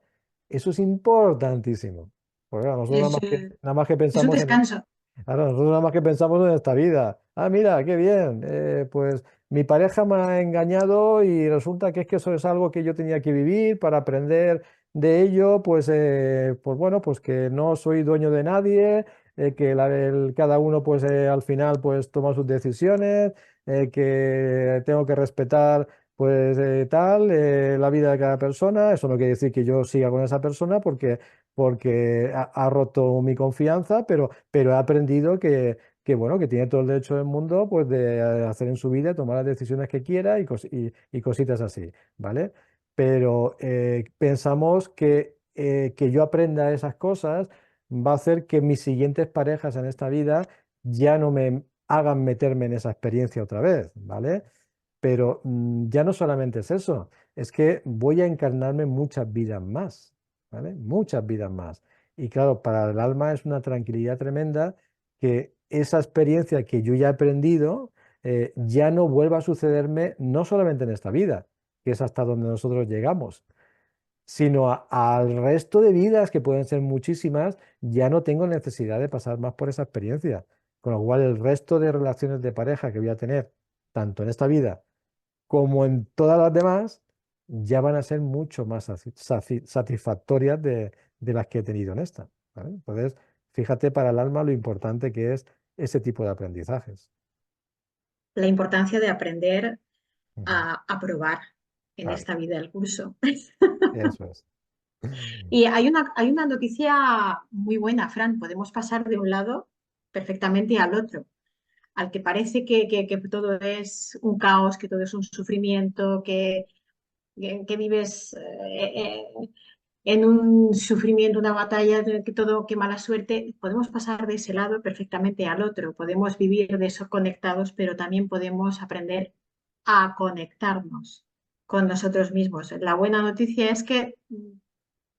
eso es importantísimo. Porque claro, nosotros Es, nada más que es un pensamos en, descanso. claro, nosotros nada más que pensamos en esta vida. Ah, mira, qué bien. Pues mi pareja me ha engañado y resulta que es que eso es algo que yo tenía que vivir para aprender de ello. Pues bueno, pues que no soy dueño de nadie, que cada uno pues al final pues toma sus decisiones, que tengo que respetar la vida de cada persona. Eso no quiere decir que yo siga con esa persona porque ha roto mi confianza, pero he aprendido bueno, que tiene todo el derecho del mundo pues, de hacer en su vida, tomar las decisiones que quiera y cositas así, ¿vale? Pero pensamos que yo aprenda esas cosas va a hacer que mis siguientes parejas en esta vida ya no me hagan meterme en esa experiencia otra vez, ¿vale? Pero ya no solamente es eso, es que voy a encarnarme muchas vidas más, ¿vale? Muchas vidas más. Y claro, para el alma es una tranquilidad tremenda que esa experiencia que yo ya he aprendido ya no vuelva a sucederme, no solamente en esta vida, que es hasta donde nosotros llegamos, sino al resto de vidas, que pueden ser muchísimas, ya no tengo necesidad de pasar más por esa experiencia. Con lo cual, el resto de relaciones de pareja que voy a tener, tanto en esta vida, como en todas las demás, ya van a ser mucho más satisfactorias de las que he tenido en esta, ¿vale? Entonces, fíjate para el alma lo importante que es ese tipo de aprendizajes. La importancia de aprender Ujú. a probar en Claro, esta vida el curso. eso es. Y hay una noticia muy buena, Fran. Podemos pasar de un lado perfectamente al otro, al que parece que todo es un caos, que todo es un sufrimiento, que vives en un sufrimiento, una batalla, que todo, qué mala suerte. Podemos pasar de ese lado perfectamente al otro. Podemos vivir de eso conectados, pero también podemos aprender a conectarnos con nosotros mismos. La buena noticia es que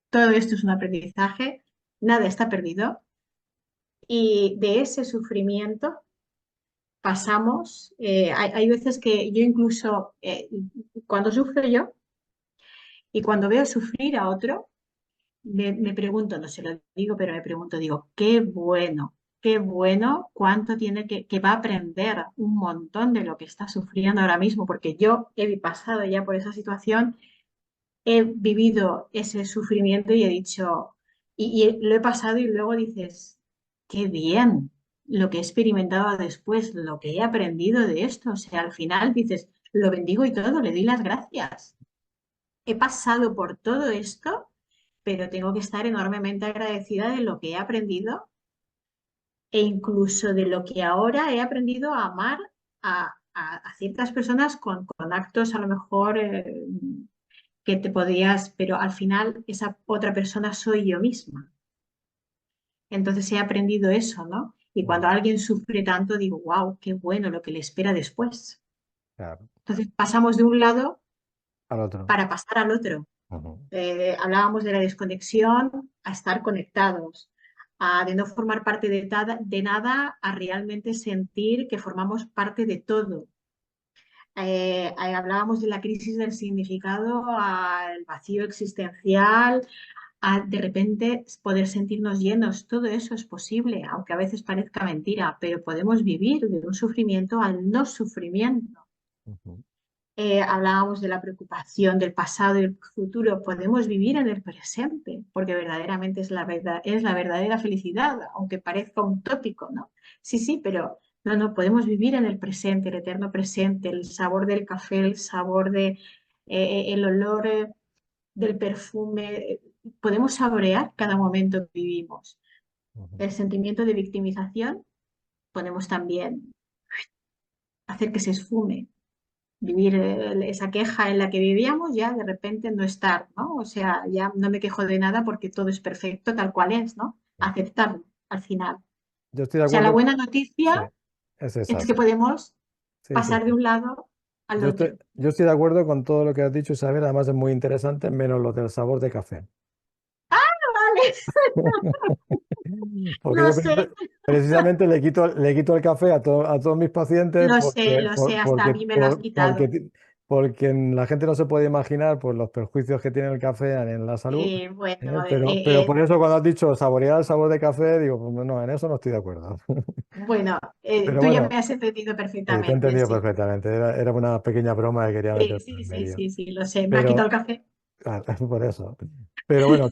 todo esto es un aprendizaje, nada está perdido y de ese sufrimiento pasamos. Hay veces que yo incluso, cuando sufro yo y cuando veo sufrir a otro, me pregunto, no se lo digo, pero me pregunto, digo, qué bueno, cuánto tiene que va a aprender un montón de lo que está sufriendo ahora mismo, porque yo he pasado ya por esa situación, he vivido ese sufrimiento y he dicho, y lo he pasado y luego dices, qué bien lo que he experimentado después, lo que he aprendido de esto. O sea, al final dices, lo bendigo y todo, le doy las gracias. He pasado por todo esto, pero tengo que estar enormemente agradecida de lo que he aprendido e incluso de lo que ahora he aprendido a amar a ciertas personas con actos a lo mejor que te podías, pero al final esa otra persona soy yo misma. Entonces he aprendido eso, ¿no? Y cuando Ujú. alguien sufre tanto, digo, wow, qué bueno lo que le espera después. Claro, Entonces pasamos de un lado al otro. para pasar al otro. Ujú, Hablábamos de la desconexión a estar conectados, a de no formar parte de nada, a realmente sentir que formamos parte de todo. Hablábamos de la crisis del significado, al vacío existencial, a de repente poder sentirnos llenos. Todo eso es posible, aunque a veces parezca mentira, pero podemos vivir de un sufrimiento al no sufrimiento. ujú, Hablábamos de la preocupación del pasado y el futuro. Podemos vivir en el presente, porque verdaderamente es la verdad, es la verdadera felicidad, aunque parezca un tópico, ¿no? Sí, sí, pero no, podemos vivir en el presente, el eterno presente, el sabor del café, el sabor el olor del perfume. Podemos saborear cada momento que vivimos. ujú. El sentimiento de victimización podemos también hacer que se esfume. vivir esa queja en la que vivíamos, ya de repente no estar, ¿no? O sea, ya no me quejo de nada porque todo es perfecto tal cual es, ¿no? Aceptarlo al final. O Yo estoy de sea, la acuerdo, buena sí, noticia es es esa, que sí. podemos Sí, sí, pasar de sí. un lado al otro. Yo estoy de acuerdo con todo lo que has dicho, Isabel, además es muy interesante, menos lo del sabor de café. Vale, Porque lo yo sé, precisamente le quito el café a todos mis pacientes lo sé, hasta a mí me lo has quitado. porque la gente no se puede imaginar pues, los perjuicios que tiene el café en la salud. Bueno, Pero por eso cuando has dicho saborear el sabor de café, digo, pues no, en eso no estoy de acuerdo. bueno, Pero tú ya me bueno, has entendido te he perfectamente, entendido sí. perfectamente. Era una pequeña broma que quería Sí, meter sí, en sí, medio. sí, sí, lo sé. Me ha quitado Pero el café. claro, por eso. Pero bueno,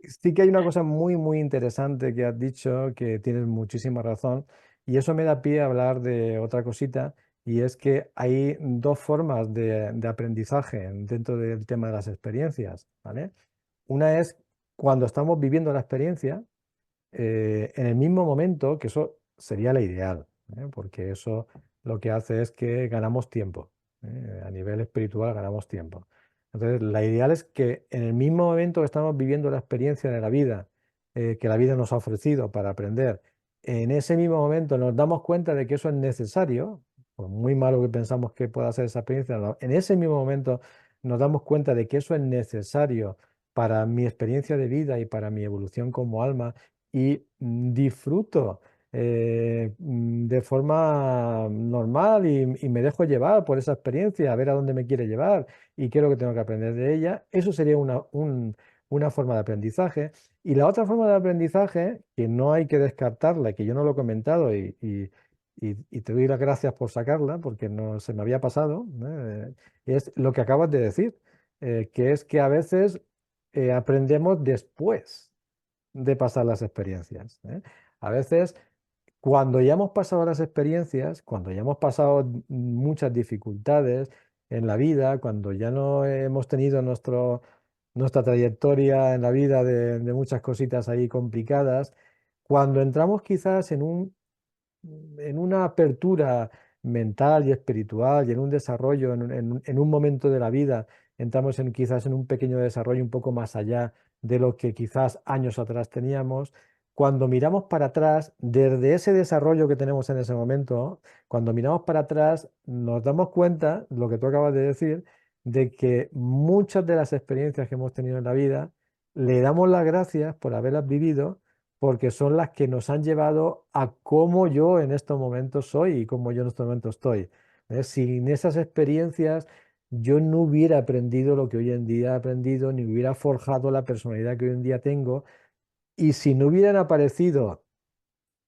sí que hay una cosa muy, muy interesante que has dicho, que tienes muchísima razón, y eso me da pie a hablar de otra cosita, y es que hay dos formas de aprendizaje dentro del tema de las experiencias, ¿vale? Una es cuando estamos viviendo la experiencia, en el mismo momento, que eso sería la ideal, porque eso lo que hace es que ganamos tiempo, a nivel espiritual ganamos tiempo. Entonces, la ideal es que en el mismo momento que estamos viviendo la experiencia de la vida, que la vida nos ha ofrecido para aprender, en ese mismo momento nos damos cuenta de que eso es necesario, por muy malo que pensamos que pueda ser esa experiencia, en ese mismo momento nos damos cuenta de que eso es necesario para mi experiencia de vida y para mi evolución como alma y disfruto de forma normal y me dejo llevar por esa experiencia, a ver a dónde me quiere llevar y qué es lo que tengo que aprender de ella. Eso sería una forma de aprendizaje. Y la otra forma de aprendizaje, que no hay que descartarla, que yo no lo he comentado y te doy las gracias por sacarla, porque no se me había pasado, es lo que acabas de decir, que es que a veces aprendemos después de pasar las experiencias, ¿eh? A veces, cuando ya hemos pasado las experiencias, cuando ya hemos pasado muchas dificultades en la vida, cuando ya no hemos tenido nuestra trayectoria en la vida de muchas cositas ahí complicadas, cuando entramos quizás en una apertura mental y espiritual y en un desarrollo, en un momento de la vida, entramos quizás en un pequeño desarrollo un poco más allá de lo que quizás años atrás teníamos. Cuando miramos para atrás, desde ese desarrollo que tenemos en ese momento, cuando miramos para atrás, nos damos cuenta, lo que tú acabas de decir, de que muchas de las experiencias que hemos tenido en la vida, le damos las gracias por haberlas vivido porque son las que nos han llevado a cómo yo en estos momentos soy y cómo yo en estos momentos estoy. Sin esas experiencias, yo no hubiera aprendido lo que hoy en día he aprendido, ni hubiera forjado la personalidad que hoy en día tengo. Y si no hubieran aparecido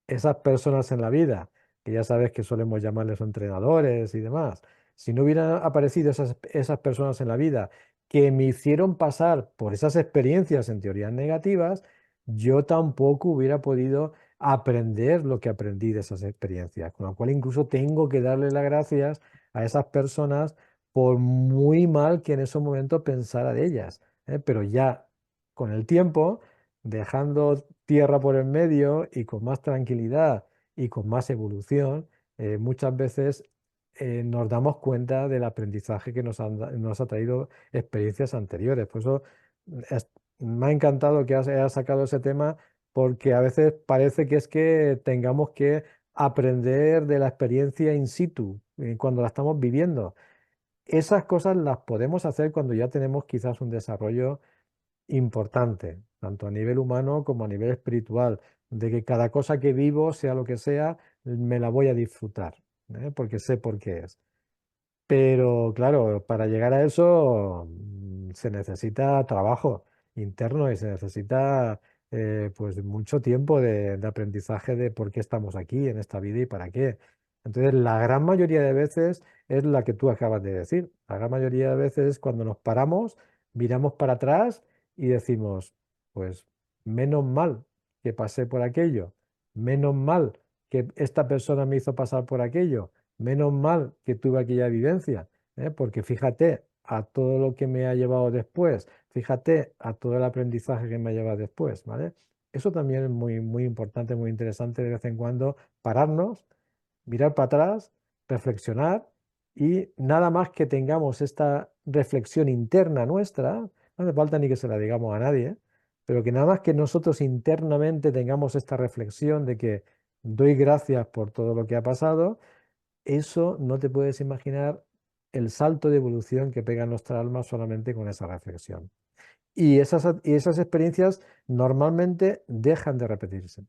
esas personas en la vida, que ya sabes que solemos llamarles entrenadores y demás, si no hubieran aparecido esas personas en la vida que me hicieron pasar por esas experiencias en teorías negativas, yo tampoco hubiera podido aprender lo que aprendí de esas experiencias. Con lo cual incluso tengo que darle las gracias a esas personas por muy mal que en ese momento pensara de ellas. Pero ya con el tiempo dejando tierra por el medio y con más tranquilidad y con más evolución, muchas veces nos damos cuenta del aprendizaje que nos ha traído experiencias anteriores. Por eso es- me ha encantado que hayas sacado ese tema, porque a veces parece que es que tengamos que aprender de la experiencia in situ, cuando la estamos viviendo. Esas cosas las podemos hacer cuando ya tenemos quizás un desarrollo importante, tanto a nivel humano como a nivel espiritual, de que cada cosa que vivo, sea lo que sea, me la voy a disfrutar, porque sé por qué es. Pero claro, para llegar a eso se necesita trabajo interno y se necesita pues mucho tiempo de aprendizaje de por qué estamos aquí en esta vida y para qué. Entonces, la gran mayoría de veces es la que tú acabas de decir. La gran mayoría de veces es cuando nos paramos, miramos para atrás y decimos, pues menos mal que pasé por aquello, menos mal que esta persona me hizo pasar por aquello. Menos mal que tuve aquella vivencia, porque fíjate a todo lo que me ha llevado después, fíjate a todo el aprendizaje que me ha llevado después, ¿vale? Eso también es muy, muy importante, muy interesante de vez en cuando pararnos, mirar para atrás, reflexionar Y nada más que tengamos esta reflexión interna nuestra, no hace falta ni que se la digamos a nadie, pero que nada más que nosotros internamente tengamos esta reflexión de que doy gracias por todo lo que ha pasado, eso no te puedes imaginar el salto de evolución que pega en nuestra alma solamente con esa reflexión. Y esas experiencias normalmente dejan de repetirse,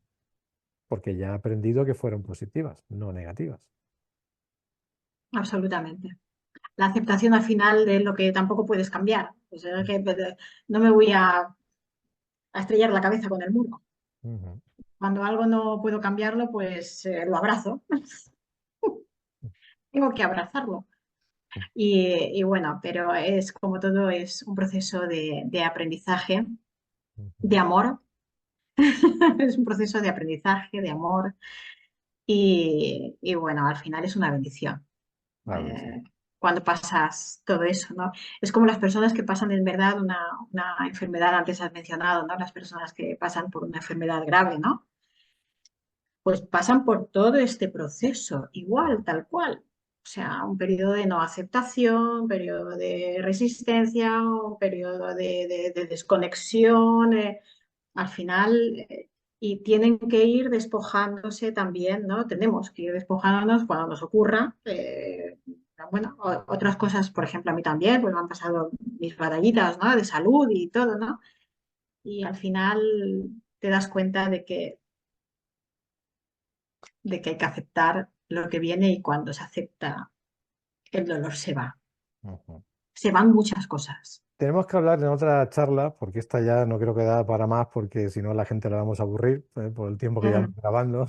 porque ya he aprendido que fueron positivas, no negativas. Absolutamente. La aceptación al final de lo que tampoco puedes cambiar. O sea, que no me voy a estrellar la cabeza con el muro. Ujú. Cuando algo no puedo cambiarlo, pues lo abrazo. Tengo que abrazarlo. Y bueno, pero es como todo, es un proceso de aprendizaje, Ujú. de amor. Es un proceso de aprendizaje, de amor. Y bueno, al final es una bendición. Claro que sí. Cuando pasas todo eso, ¿no? Es como las personas que pasan en verdad una enfermedad, antes has mencionado, ¿no? Las personas que pasan por una enfermedad grave, ¿no? Pues pasan por todo este proceso, igual, tal cual. O sea, un periodo de no aceptación, un periodo de resistencia, un periodo de desconexión, al final, y tienen que ir despojándose también, ¿no? Tenemos que ir despojándonos cuando nos ocurra. Bueno, otras cosas, por ejemplo, a mí también, pues me han pasado mis batallitas, ¿no? De salud y todo, ¿no? Y al final te das cuenta de que hay que aceptar lo que viene y cuando se acepta, el dolor se va. Ujú. Se van muchas cosas. Tenemos que hablar en otra charla, porque esta ya no creo que da para más, porque si no la gente la vamos a aburrir, por el tiempo que llevamos Mm, grabando.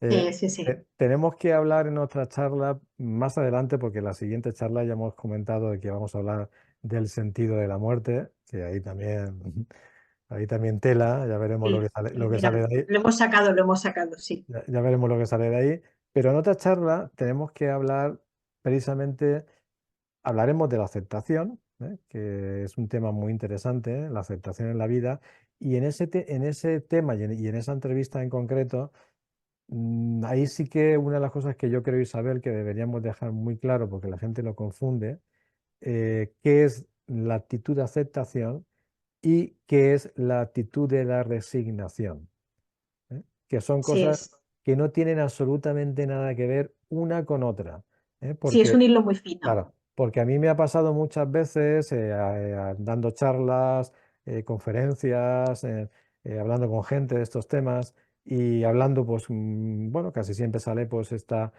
sí, sí, sí. Tenemos que hablar en otra charla más adelante, porque en la siguiente charla ya hemos comentado de que vamos a hablar del sentido de la muerte, que ahí también tela, ya veremos Sí, lo sí, que sale mira, de ahí. lo hemos sacado, sí. Ya veremos lo que sale de ahí. Pero en otra charla tenemos que hablar precisamente, hablaremos de la aceptación, que es un tema muy interesante, la aceptación en la vida. Y en ese tema y en esa entrevista en concreto, ahí sí que una de las cosas que yo creo, Isabel, que deberíamos dejar muy claro, porque la gente lo confunde, qué es la actitud de aceptación y qué es la actitud de la resignación, que son Sí, cosas es, que no tienen absolutamente nada que ver una con otra, sí, es porque, un hilo muy fino. claro, porque a mí me ha pasado muchas veces dando charlas, conferencias, hablando con gente de estos temas y hablando, pues, bueno, casi siempre sale pues esta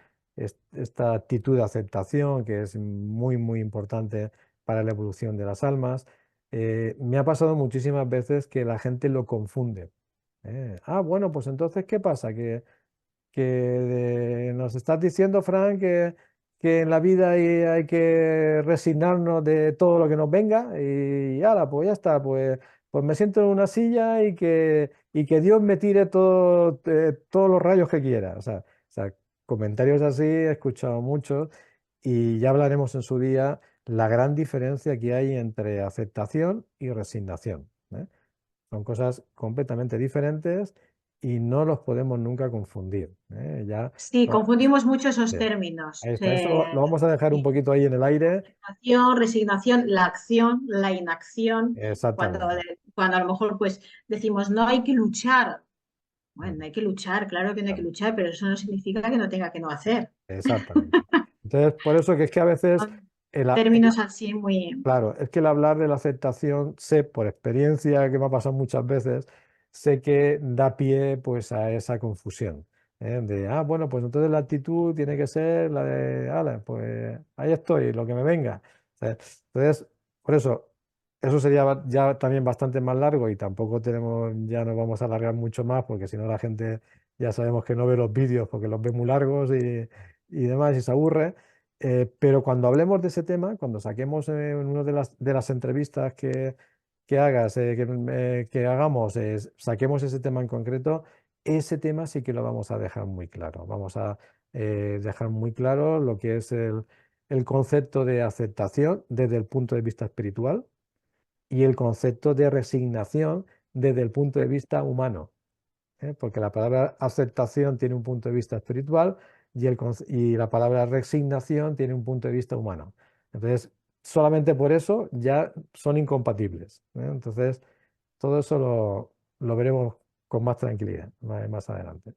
actitud de aceptación que es muy, muy importante para la evolución de las almas. Me ha pasado muchísimas veces que la gente lo confunde. Bueno, pues entonces, ¿qué pasa? Que nos estás diciendo, Frank, que en la vida hay que resignarnos de todo lo que nos venga y ala, pues ya está, pues me siento en una silla y que Dios me tire todos los rayos que quiera. O sea, comentarios así he escuchado muchos y ya hablaremos en su día la gran diferencia que hay entre aceptación y resignación. Son cosas completamente diferentes y no los podemos nunca confundir. Ya, Sí, bueno, confundimos mucho esos sí, términos. ahí está. Eso lo vamos a dejar un Sí, poquito ahí en el aire. aceptación, resignación, la acción, la inacción. Cuando, Exactamente. cuando a lo mejor pues decimos no hay que luchar. Bueno, Mm, no hay que luchar, claro que no hay que claro, luchar, pero eso no significa que no tenga que no hacer. exactamente. Entonces, por eso que es que a veces Son el, términos así muy... claro, es que el hablar de la aceptación, sé por experiencia que me ha pasado muchas veces, sé que da pie pues a esa confusión. Bueno, pues entonces la actitud tiene que ser la de, ala, pues ahí estoy, lo que me venga. Entonces, por eso sería ya también bastante más largo y tampoco ya nos vamos a alargar mucho más porque si no la gente ya sabemos que no ve los vídeos porque los ve muy largos y demás y se aburre. Pero cuando hablemos de ese tema, cuando saquemos en una de las entrevistas que hagas, que hagamos, saquemos ese tema en concreto, ese tema sí que lo vamos a dejar muy claro. Vamos a dejar muy claro lo que es el concepto de aceptación desde el punto de vista espiritual y el concepto de resignación desde el punto de vista humano. Porque la palabra aceptación tiene un punto de vista espiritual y la palabra resignación tiene un punto de vista humano. Entonces, solamente por eso ya son incompatibles, ¿eh? Entonces, todo eso lo veremos con más tranquilidad más adelante.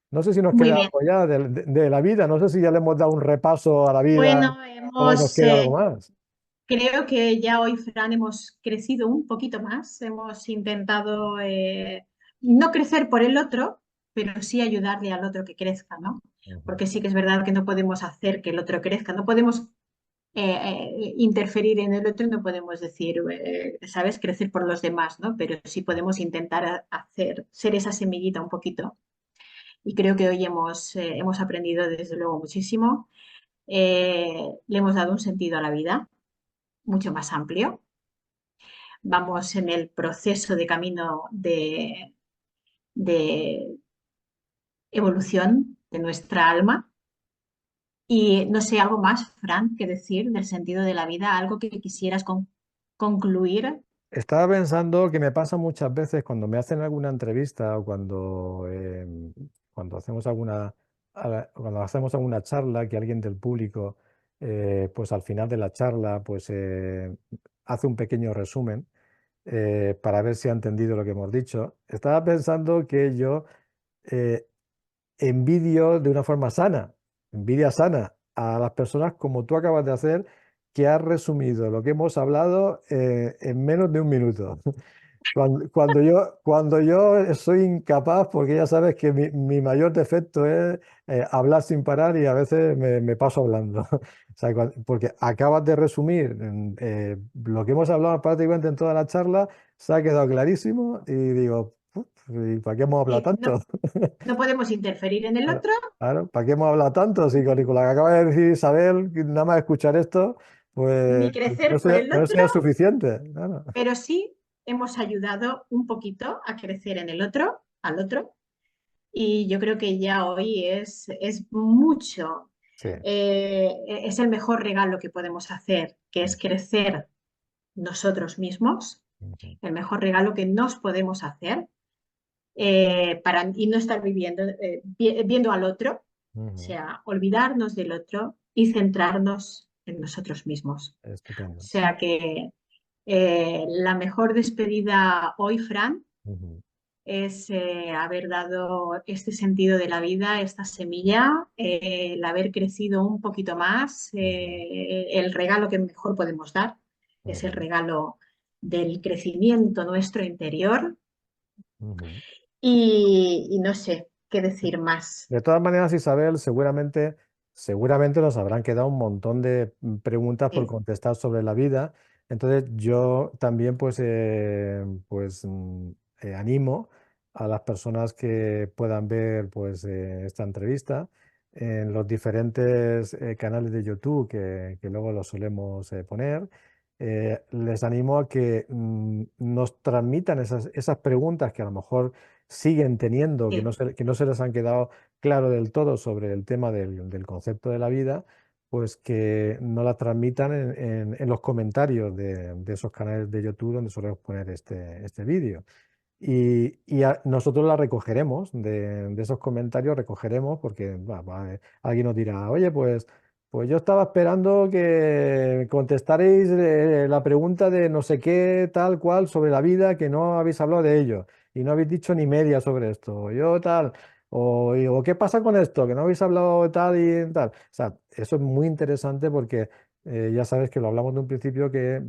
No sé si nos Muy queda bien. algo ya de la vida, no sé si ya le hemos dado un repaso a la vida Bueno, o nos queda algo más. creo que ya hoy, Fran, hemos crecido un poquito más. Hemos intentado no crecer por el otro, pero sí ayudarle al otro que crezca, ¿no? Ujú, Porque sí que es verdad que no podemos hacer que el otro crezca, no podemos interferir en el otro, no podemos decir, ¿sabes?, crecer por los demás, ¿no? Pero sí podemos intentar hacer, ser esa semillita un poquito. Y creo que hoy hemos aprendido desde luego muchísimo. Le hemos dado un sentido a la vida mucho más amplio. Vamos en el proceso de camino de evolución de nuestra alma. Y no sé, algo más, Fran, que decir del sentido de la vida, algo que quisieras concluir. Estaba pensando que me pasa muchas veces cuando me hacen alguna entrevista o cuando hacemos cuando hacemos alguna charla, que alguien del público, pues al final de la charla, pues hace un pequeño resumen para ver si ha entendido lo que hemos dicho. Estaba pensando que yo eh, envidio de una forma sana, envidia sana a las personas como tú acabas de hacer, que has resumido lo que hemos hablado en menos de un minuto. Cuando yo soy incapaz, porque ya sabes que mi mayor defecto es hablar sin parar y a veces me paso hablando. O sea, porque acabas de resumir lo que hemos hablado prácticamente en toda la charla, se ha quedado clarísimo y digo, "Uf, ¿y para qué hemos hablado tanto?" No, no podemos interferir en el Claro, otro, claro, ¿para qué hemos hablado tanto? Si con la que acaba de decir Isabel, que nada más escuchar esto, ni pues crecer por el con eso otro, ya es suficiente. Claro. pero sí hemos ayudado un poquito a crecer en el otro, al otro. Y yo creo que ya hoy es mucho, Sí. es el mejor regalo que podemos hacer, que es crecer nosotros mismos, Ujú, el mejor regalo que nos podemos hacer y no estar viviendo, viendo al otro, o ujú. sea, olvidarnos del otro y centrarnos en nosotros mismos. O Estupendo. sea que la mejor despedida hoy, Fran, Ujú, es haber dado este sentido de la vida, esta semilla, el haber crecido un poquito más, ujú, el regalo que mejor podemos dar es el ujú, regalo del crecimiento nuestro interior ujú. y no sé qué decir más. De todas maneras, Isabel, seguramente nos habrán quedado un montón de preguntas por Sí, contestar sobre la vida. Entonces, yo también animo a las personas que puedan ver esta entrevista en los diferentes canales de YouTube que luego los solemos poner. Les animo a que nos transmitan esas preguntas que a lo mejor siguen teniendo, sí, que no se les han quedado claro del todo sobre el tema del concepto de la vida, pues que no la transmitan en los comentarios de esos canales de YouTube donde solemos poner este vídeo. Y nosotros la recogeremos, de esos comentarios recogeremos, porque alguien nos dirá, oye, pues yo estaba esperando que contestarais la pregunta de no sé qué, tal cual, sobre la vida, que no habéis hablado de ello y no habéis dicho ni media sobre esto, yo tal, o qué pasa con esto, que no habéis hablado de tal y tal. O sea, eso es muy interesante porque ya sabes que lo hablamos de un principio que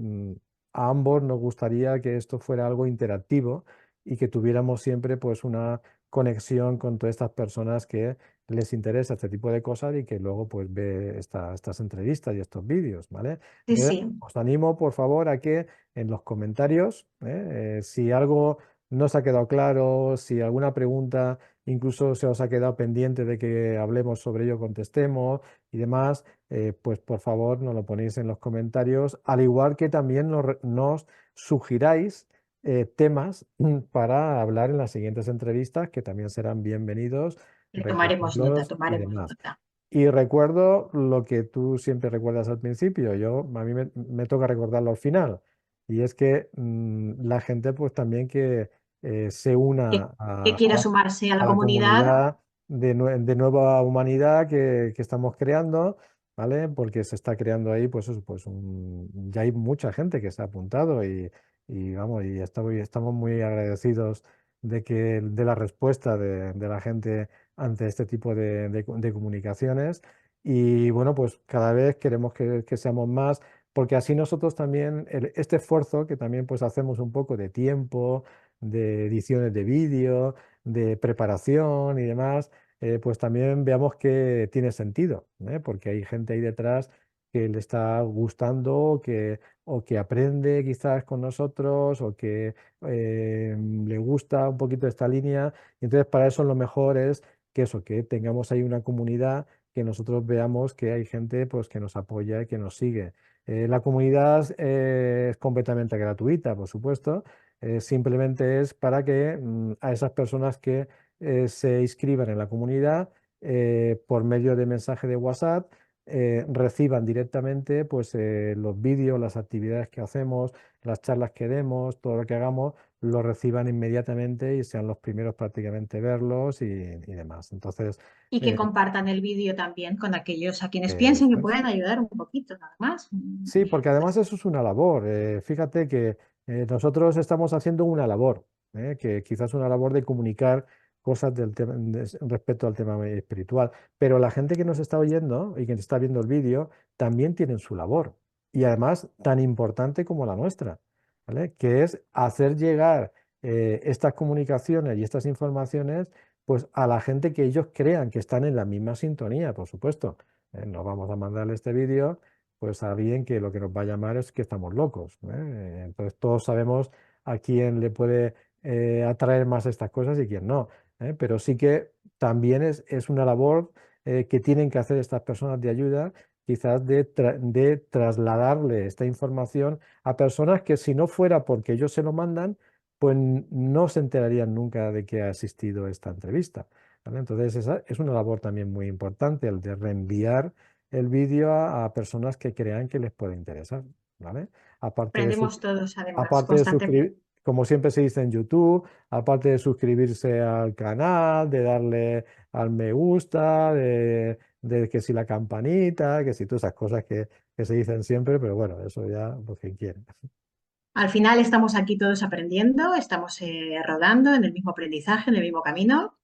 a ambos nos gustaría que esto fuera algo interactivo y que tuviéramos siempre pues una conexión con todas estas personas que les interesa este tipo de cosas y que luego pues ve estas entrevistas y estos vídeos, ¿vale? sí, Entonces, sí. os animo por favor a que en los comentarios, si algo no os ha quedado claro, si alguna pregunta incluso se os ha quedado pendiente de que hablemos sobre ello, contestemos y demás, pues por favor nos lo ponéis en los comentarios, al igual que también nos sugiráis temas para hablar en las siguientes entrevistas, que también serán bienvenidos, repetirlos y Tomaremos demás. nota. Y recuerdo lo que tú siempre recuerdas al principio, a mí me toca recordarlo al final, y es que la gente pues también que se Que, una que quiera sumarse a la a la comunidad, comunidad de nueva humanidad que estamos creando, ¿vale? Porque se está creando ahí, pues, eso, pues ya hay mucha gente que se ha apuntado y vamos, estamos muy agradecidos de la respuesta de la gente ante este tipo de comunicaciones. Y bueno, pues cada vez queremos que seamos más, porque así nosotros también, este esfuerzo que también pues hacemos un poco de tiempo, de ediciones de vídeo, de preparación y demás, pues también veamos que tiene sentido, ¿eh? Porque hay gente ahí detrás que le está gustando o que aprende quizás con nosotros o que le gusta un poquito esta línea. Y entonces para eso lo mejor es que eso, que tengamos ahí una comunidad, que nosotros veamos que hay gente pues, que nos apoya y que nos sigue. La comunidad es completamente gratuita, por supuesto. Simplemente es para que a esas personas que se inscriban en la comunidad por medio de mensaje de WhatsApp, reciban directamente pues, los vídeos, las actividades que hacemos, las charlas que demos, todo lo que hagamos, lo reciban inmediatamente y sean los primeros prácticamente verlos y demás. Entonces, Y que eh, compartan el vídeo también con aquellos a quienes piensen que eso es. pueden ayudar un poquito, nada más. Sí, porque además eso es una labor. Fíjate que nosotros estamos haciendo una labor, que quizás una labor de comunicar cosas del tema, respecto al tema espiritual, pero la gente que nos está oyendo y que está viendo el vídeo también tienen su labor y además tan importante como la nuestra, ¿vale? Que es hacer llegar estas comunicaciones y estas informaciones pues a la gente que ellos crean que están en la misma sintonía, por supuesto. No vamos a mandarle este vídeo pues a alguien que lo que nos va a llamar es que estamos locos, ¿eh? Entonces todos sabemos a quién le puede atraer más estas cosas y quién no, ¿eh? Pero sí que también es una labor que tienen que hacer estas personas de ayuda, quizás de trasladarle esta información a personas que si no fuera porque ellos se lo mandan, pues no se enterarían nunca de que ha existido esta entrevista, ¿vale? Entonces esa es una labor también muy importante, el de reenviar el vídeo a personas que crean que les puede interesar, ¿vale? Aparte de, Aprendemos todos, además, aparte de constantemente. suscribir, como siempre se dice en YouTube, aparte de suscribirse al canal, de darle al me gusta, de que si la campanita, que si todas esas cosas que se dicen siempre, pero bueno, eso ya pues quien quiere. Al final estamos aquí todos aprendiendo, estamos rodando en el mismo aprendizaje, en el mismo camino,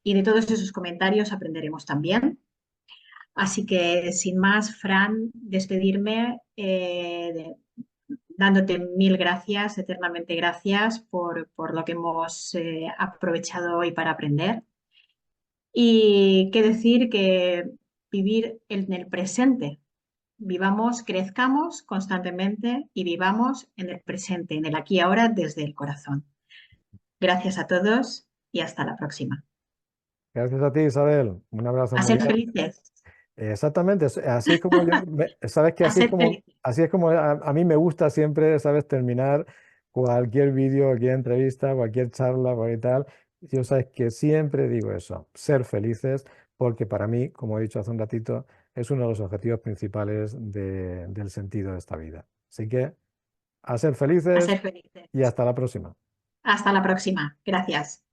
y de todos esos comentarios aprenderemos también. Así que, sin más, Fran, despedirme dándote mil gracias, eternamente gracias por lo que hemos aprovechado hoy para aprender. Y qué decir que vivir en el presente. Vivamos, crezcamos constantemente y vivamos en el presente, en el aquí y ahora, desde el corazón. Gracias a todos y hasta la próxima. Gracias a ti, Isabel. Un abrazo A muy ser grande. felices, Exactamente, así es como yo, sabes que a ser felices. así es como a mí me gusta siempre, sabes, terminar cualquier vídeo, cualquier entrevista, cualquier charla, cualquier tal. Yo sabes que siempre digo eso, ser felices, porque para mí, como he dicho hace un ratito, es uno de los objetivos principales del sentido de esta vida. Así que a ser A felices ser felices. y hasta la próxima. Hasta la próxima. Gracias.